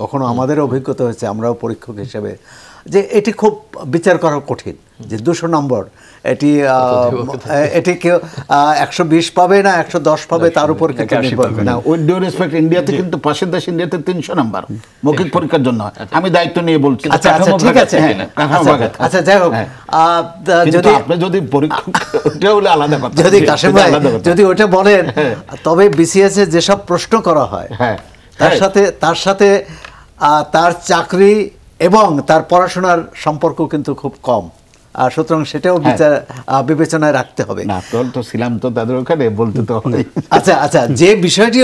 কখনো আমাদের অভিজ্ঞতা হয়েছে, আমরাও পরীক্ষক হিসেবে, যে এটি খুব বিচার করা কঠিন যে 200 নম্বর এটি কেউ 120 পাবে না 110 পাবে, তার উপর কিন্তু নির্ভর করে না। উইথ ডিউ রেসপেক্ট, ইন্ডিয়াতে কিন্তু পাশের দেশ ইন্ডিয়াতে 300 নম্বর মৌখিক পরীক্ষার জন্য। আমি দায়িত্ব নিয়ে বলছি। আচ্ছা ঠিক আছে, আচ্ছা যাই হোক, যদি পরীক্ষা হলে আলাদা কথা, যদি কাশেম ভাই যদি ওটা বলেন, তবে বিসিএস এ যেসব প্রশ্ন করা হয় তার সাথে তার চাকরি এবং তার পড়াশোনার সম্পর্ক কিন্তু খুব কম, আর সুতরাং সেটাও বিবেচনায় রাখতে হবে। না তো ছিলাম তো তাদের ওখানে, বলতে তো হবে। আচ্ছা যে বিষয়টি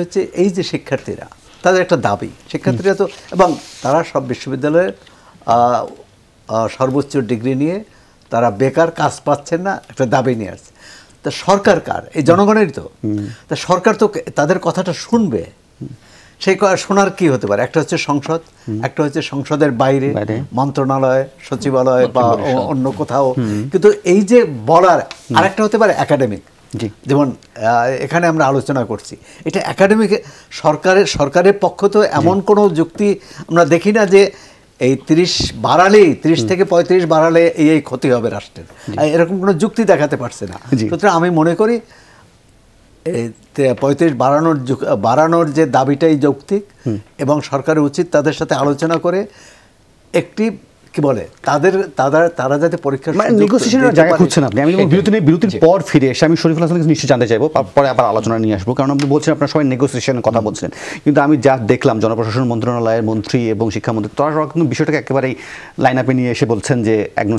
হচ্ছে এই যে শিক্ষার্থীরা, তাদের একটা দাবি, শিক্ষার্থীরা তো, এবং তারা সব বিশ্ববিদ্যালয়ের সর্বোচ্চ ডিগ্রি নিয়ে তারা বেকার, কাজ পাচ্ছেন না, একটা দাবি নিয়ে আসছে। তা সরকার কার? এই জনগণেরই তো। তা সরকার তো তাদের কথাটা শুনবে, সেই শোনার কি হতে পারে? একটা হচ্ছে সংসদ, একটা হচ্ছে সংসদের বাইরে মন্ত্রণালয়, সচিবালয় বা অন্য কোথাও। কিন্তু এই যে বলার, আরেকটা হতে পারে একাডেমিক, যেমন এখানে আমরা আলোচনা করছি, এটা একাডেমিক। সরকারের পক্ষ তো এমন কোনো যুক্তি আমরা দেখি না যে এই 30 বাড়ালেই 30 থেকে 35 বাড়ালে এই ক্ষতি হবে রাষ্ট্রের, এরকম কোনো যুক্তি দেখাতে পারছে না। সুতরাং আমি মনে করি 35 বাড়ানোর যে দাবিটাই যৌক্তিক, এবং সরকারের উচিত তাদের সাথে আলোচনা করে একটি কি বলে তারা যাতে পরীক্ষা নেগোসিয়েশনের জায়গা খুঁজছেন আপনি। আমি বিরতির পর ফিরে এসে আমি শরীফুল হাসানকে নিশ্চয়ই জানতে চাইবো, পরে আবার আলোচনা নিয়ে আসবো, কারণ আপনি বলছেন আপনারা সবাই নেগোসিয়েশনের কথা বলছেন, কিন্তু আমি যা দেখলাম জনপ্রশাসন মন্ত্রণালয়ের মন্ত্রী এবং শিক্ষামন্ত্রী তারা কিন্তু বিষয়টাকে একেবারেই লাইন আপে নিয়ে এসে বলছেন যে একদম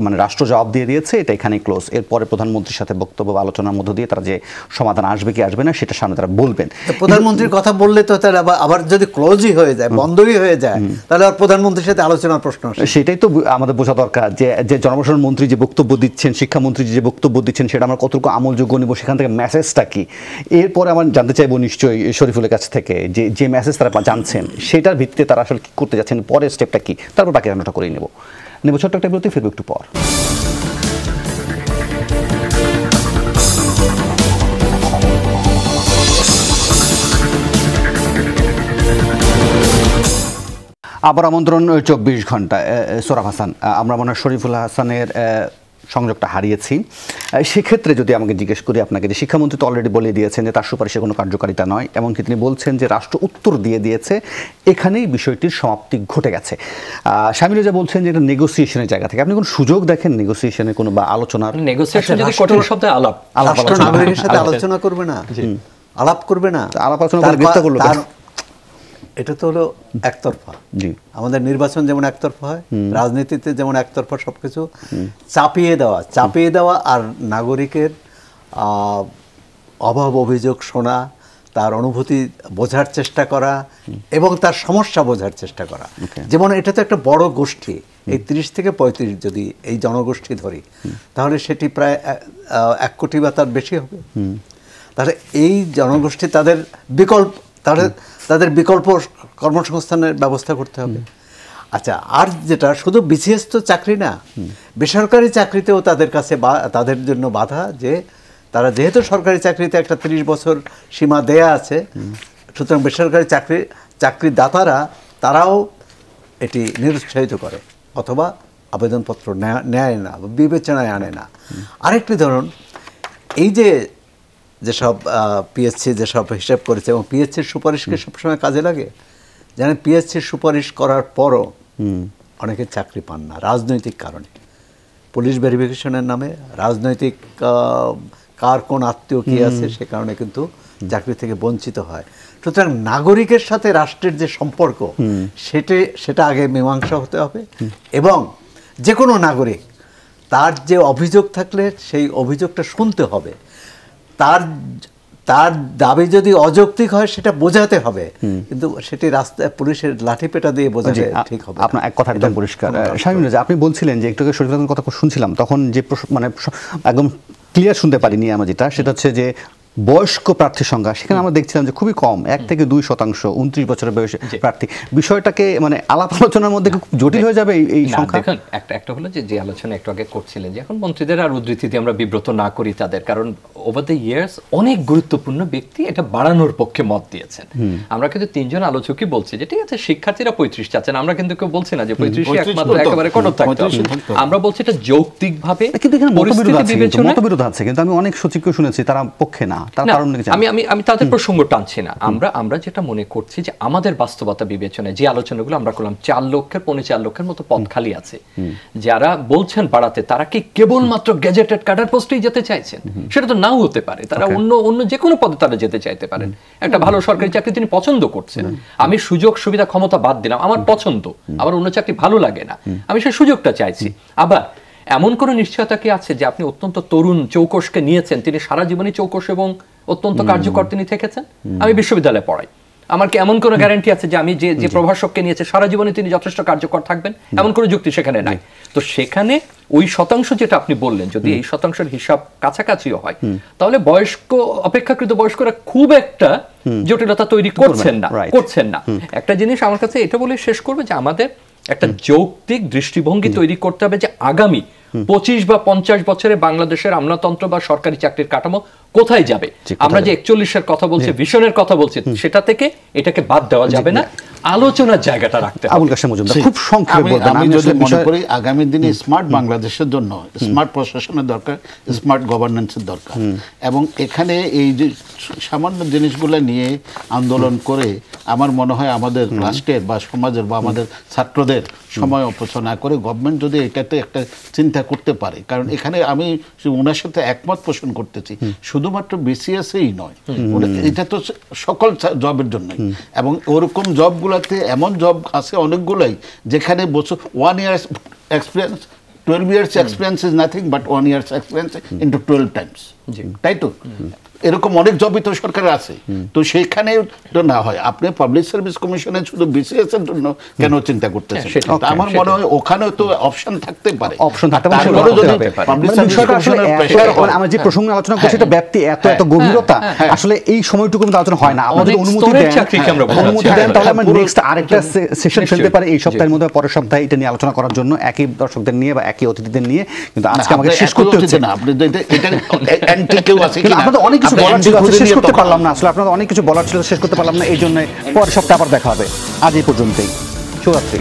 মানে রাষ্ট্র জবাব দিয়ে দিয়েছে, এটা এখানেই ক্লোজ। এরপরে প্রধানমন্ত্রীর সাথে বক্তব্য বা আলোচনার মধ্য দিয়ে তারা যে সমাধান আসবে কি আসবে না সেটা সামনে তারা বলবেন। প্রধানমন্ত্রীর কথা বললে তো তাহলে আবার যদি ক্লোজই হয়ে যায়, বন্ধই হয়ে যায়, তাহলে আর প্রধানমন্ত্রীর সাথে আলোচনার প্রশ্ন আসে। সেটাই তো আমাদের বোঝা দরকার যে জনপ্রশাসন মন্ত্রী যে বক্তব্য দিচ্ছেন, শিক্ষামন্ত্রী যে বক্তব্য দিচ্ছেন, সেটা আমরা কতটুকু আমলযোগ্য নিব, সেখান থেকে মেসেজটা কি। এরপরে আমার জানতে চাইবো নিশ্চয়ই শরীফুলের কাছ থেকে যে মেসেজ তারা জানছেন সেটার ভিত্তিতে তারা আসলে কি করতে যাচ্ছেন, পরের স্টেপটা কি, তারপর বাকি রান্নাটা করে নেব ছোট্ট একটা বিরতি, ফিরবো একটু পর। আবার আমন্ত্রণ 24 ঘন্টা। সোরাফ হাসান, আমরা মনে হয় শরীফুল হাসানের সংযোগটা হারিয়েছি। সেক্ষেত্রে যদি আমাকে জিজ্ঞেস করি আপনাকে, যে শিক্ষামন্ত্রী তো অলরেডি বলে দিয়েছেন যে তার সুপারিশে কোনো কার্যকারিতা নয়, এমনকি তিনি বলছেন যে রাষ্ট্র উত্তর দিয়ে দিয়েছে, এখানেই বিষয়টির সমাপ্তি ঘটে গেছে। শামিল রেজা বলছেন যে এটা নেগোসিয়েশনের জায়গা থেকে আপনি কোনো সুযোগ দেখেন নেগোসিয়েশনের কোনো বা আলোচনার? নেগোসিয়েশন যদি কঠিন শব্দে আলাপ নাগরিকের সাথে আলোচনা করবে না, আলাপ করবে না, আলাপ আলোচনা করে গ্রেফতার করলো। এটা তো হলো একতরফা। আমাদের নির্বাচন যেমন একতরফা হয়, রাজনীতিতে যেমন একতরফা সবকিছু চাপিয়ে দেওয়া আর নাগরিকের অভাব অভিযোগ শোনা, তার অনুভূতি বোঝার চেষ্টা করা এবং তার সমস্যা বোঝার চেষ্টা করা। যেমন এটা তো একটা বড় গোষ্ঠী, এই 30 থেকে 35 যদি এই জনগোষ্ঠী ধরি, তাহলে সেটি প্রায় 1 কোটি বা তার বেশি হবে। তাহলে এই জনগোষ্ঠী তাদের বিকল্প কর্মসংস্থানের ব্যবস্থা করতে হবে। আচ্ছা, আর যেটা শুধু বিসিএস তো চাকরি না, বেসরকারি চাকরিতেও তাদের কাছে তাদের জন্য বাধা, যে তারা যেহেতু সরকারি চাকরিতে একটা 30 বছর সীমা দেয়া আছে, সুতরাং বেসরকারি চাকরিদাতারা তারাও এটি নিরুৎসাহিত করে অথবা আবেদনপত্র নেয় না, বিবেচনায় আনে না। আরেকটি ধরুন, এই যেসব পিএসসি যেসব হিসাব করেছে এবং পিএসসির সুপারিশকে সবসময় কাজে লাগে, জানেন পিএসসির সুপারিশ করার পরও অনেকে চাকরি পান না রাজনৈতিক কারণে, পুলিশ ভেরিফিকেশনের নামে, রাজনৈতিক কার কোন আত্মীয় কী আছে সে কারণে কিন্তু চাকরি থেকে বঞ্চিত হয়। সুতরাং নাগরিকের সাথে রাষ্ট্রের যে সম্পর্ক সেটা আগে মীমাংসা হতে হবে, এবং যে কোনো নাগরিক তার যে অভিযোগ থাকলে সেই অভিযোগটা শুনতে হবে, তার দাবি যদি অযৌক্তিক হয় সেটা বোঝাতে হবে, কিন্তু সেটি রাস্তায় পুলিশের লাঠিপেটা দিয়ে বোঝাতে ঠিক হবে। আপনার এক কথা একদম পরিষ্কার। শামিম রেজা, আপনি বলছিলেন যে একটু আগে শরীফুল হাসানের কথা শুনছিলাম, তখন যে মানে একদম ক্লিয়ার শুনতে পারিনি আমরা, সেটা হচ্ছে যে বয়স্ক প্রার্থীর সংখ্যা, সেখানে আমরা দেখছিলাম যে খুবই কম, 1 থেকে 2% 29 বছরের বয়সে প্রার্থী। বিষয়টাকে মানে আলাপ আলোচনার মধ্যে খুব জটিল হয়ে যাবে এই সংখ্যা। দেখুন, একটা হলো যে আলোচনা একটু আগে করছিলেন যে এখন মন্ত্রীদের আর উদ্ধৃতি দিয়ে আমরা বিব্রত না করি তাদের, কারণ ওভার দ্য ইয়ার্স অনেক গুরুত্বপূর্ণ ব্যক্তি এটা বাড়ানোর পক্ষে মত দিয়েছেন। আমরা কিন্তু 3 জন আলোচকই বলছি যে ঠিক আছে শিক্ষার্থীরা 35 চাচ্ছেন, আমরা কিন্তু কেউ বলছি না যে 35 একমাত্র একেবারে কঠোর থাকতে হবে, আমরা বলছি এটা যৌক্তিকভাবে। কিন্তু এখানে মতবিরোধ আছে, কিন্তু আমি অনেক সচিবকে শুনেছি তারা পক্ষে না। আমি তাদের প্রসঙ্গ টানছি না, আমরা যেটা মনে করছি যে আমাদের বাস্তবতা বিবেচনায় যে আলোচনাগুলো আমরা করলাম, 4 লক্ষের 4.25 লক্ষের মতো পদ খালি আছে, যারা বলছেন বাড়াতে তারা কি কেবলমাত্র গ্যাজেটেড কাডার পোস্টেই যেতে চাইছেন? সেটা তো নাও হতে পারে, তারা অন্য যে কোনো পদে তারা যেতে চাইতে পারেন। একটা ভালো সরকারি চাকরি তিনি পছন্দ করছেন, আমি সুযোগ সুবিধা ক্ষমতা বাদ দিলাম, আমার পছন্দ, আমার অন্য চাকরি ভালো লাগে না, আমি সেই সুযোগটা চাইছি। আবার এমন কোনো নিশ্চয়তা কি আছে যে আপনি অত্যন্ত তরুণ চৌকসকে নিয়েছেন, তিনি সারা জীবনই চৌকস এবং অত্যন্ত কার্যকর তিনি থেকেছেন? আমি বিশ্ববিদ্যালয়ে পড়াই, আমার কি এমন কোনো গ্যারান্টি আছে যে আমি যে প্রভাষককে নিয়েছে সারা জীবনে তিনি যথেষ্ট কার্যকর থাকবেন? এমন কোনো যুক্তি সেখানে নাই। তো সেখানে ওই শতাংশ যেটা আপনি বললেন, যদি এই শতাংশের হিসাব কাছাকাছিও হয়, তাহলে অপেক্ষাকৃত বয়স্করা খুব একটা জটিলতা তৈরি করছেন না। একটা জিনিস আমার কাছে এটা বলে শেষ করবে যে আমাদের একটা যৌক্তিক দৃষ্টিভঙ্গি তৈরি করতে হবে যে আগামী 25 বা 50 বছরে বাংলাদেশের আমলাতন্ত্র বা সরকারি চাকরির কাঠামো কোথায় যাবে। আমরা যে 41-এর কথা বলছি, ভিশনের কথা বলছি, সেটা থেকে এটাকে বাদ দেওয়া যাবে না, আলোচনার জায়গাটা রাখতে হবে। আবুল কাশেম মজুমদার, খুব সংক্ষেপে বলবেন। আমি যদি মনে করি আগামী দিনে স্মার্ট বাংলাদেশের জন্য স্মার্ট প্রশাসনের দরকার, স্মার্ট গভর্নেন্সের দরকার, এবং এখানে এই যে সামান্য জিনিসগুলো নিয়ে আন্দোলন করে আমার মনে হয় আমাদের রাষ্ট্রের বা সমাজের বা আমাদের ছাত্রদের সময় অপচয় না করে গভর্নমেন্ট যদি এটাতে একটা চিন্তা করতে পারে, কারণ এখানে আমি ওনার সাথে একমত পোষণ করতেছি, শুধুমাত্র বিসিএসই নয়, এটা তো সকল জবের জন্যই, এবং ওরকম জবগুলোতে এমন জব আছে অনেকগুলোই যেখানে বছর 1 year experience, 12 years experience is nothing but 1 year's experience into 12 times, তাই তো? এরকম অনেক জবই তো সরকারের আছে, তো সেখানে তো না হয় আপনি পাবলিক সার্ভিস কমিশনে শুধু বিসিএস এর জন্য কেন চিন্তা করতেছেন? আমার মনে হয় ওখানেও তো অপশন থাকতে পারে, আমরা যে প্রসঙ্গে আলোচনা করছি এটা ব্যাপ্তি এত গভীরতা, আসলে এই সময়টুকু আলোচনা হয় না। আপনি যদি অনুমতি দেন তাহলে আমরা নেক্সট আরেকটা সেশন ফেলতে পারি এই সপ্তাহের মধ্যে, পরের সপ্তাহে এটা নিয়ে আলোচনা করার জন্য, একই দর্শকদের নিয়ে বা একই অতিথিদের নিয়ে। কিন্তু আজকে আমাকে শেষ করতে হচ্ছে না, আপনি এটা অ্যান্টি কেউ আছে কিনা, আপনাদের অনেক কিছু বলার ছিল, শেষ করতে পারলাম না, আসলে আপনাদের অনেক কিছু বলার ছিল, শেষ করতে পারলাম না, এই জন্য পরের সপ্তাহে আবার দেখা হবে। আজ এই পর্যন্তই, শুভরাত্রি।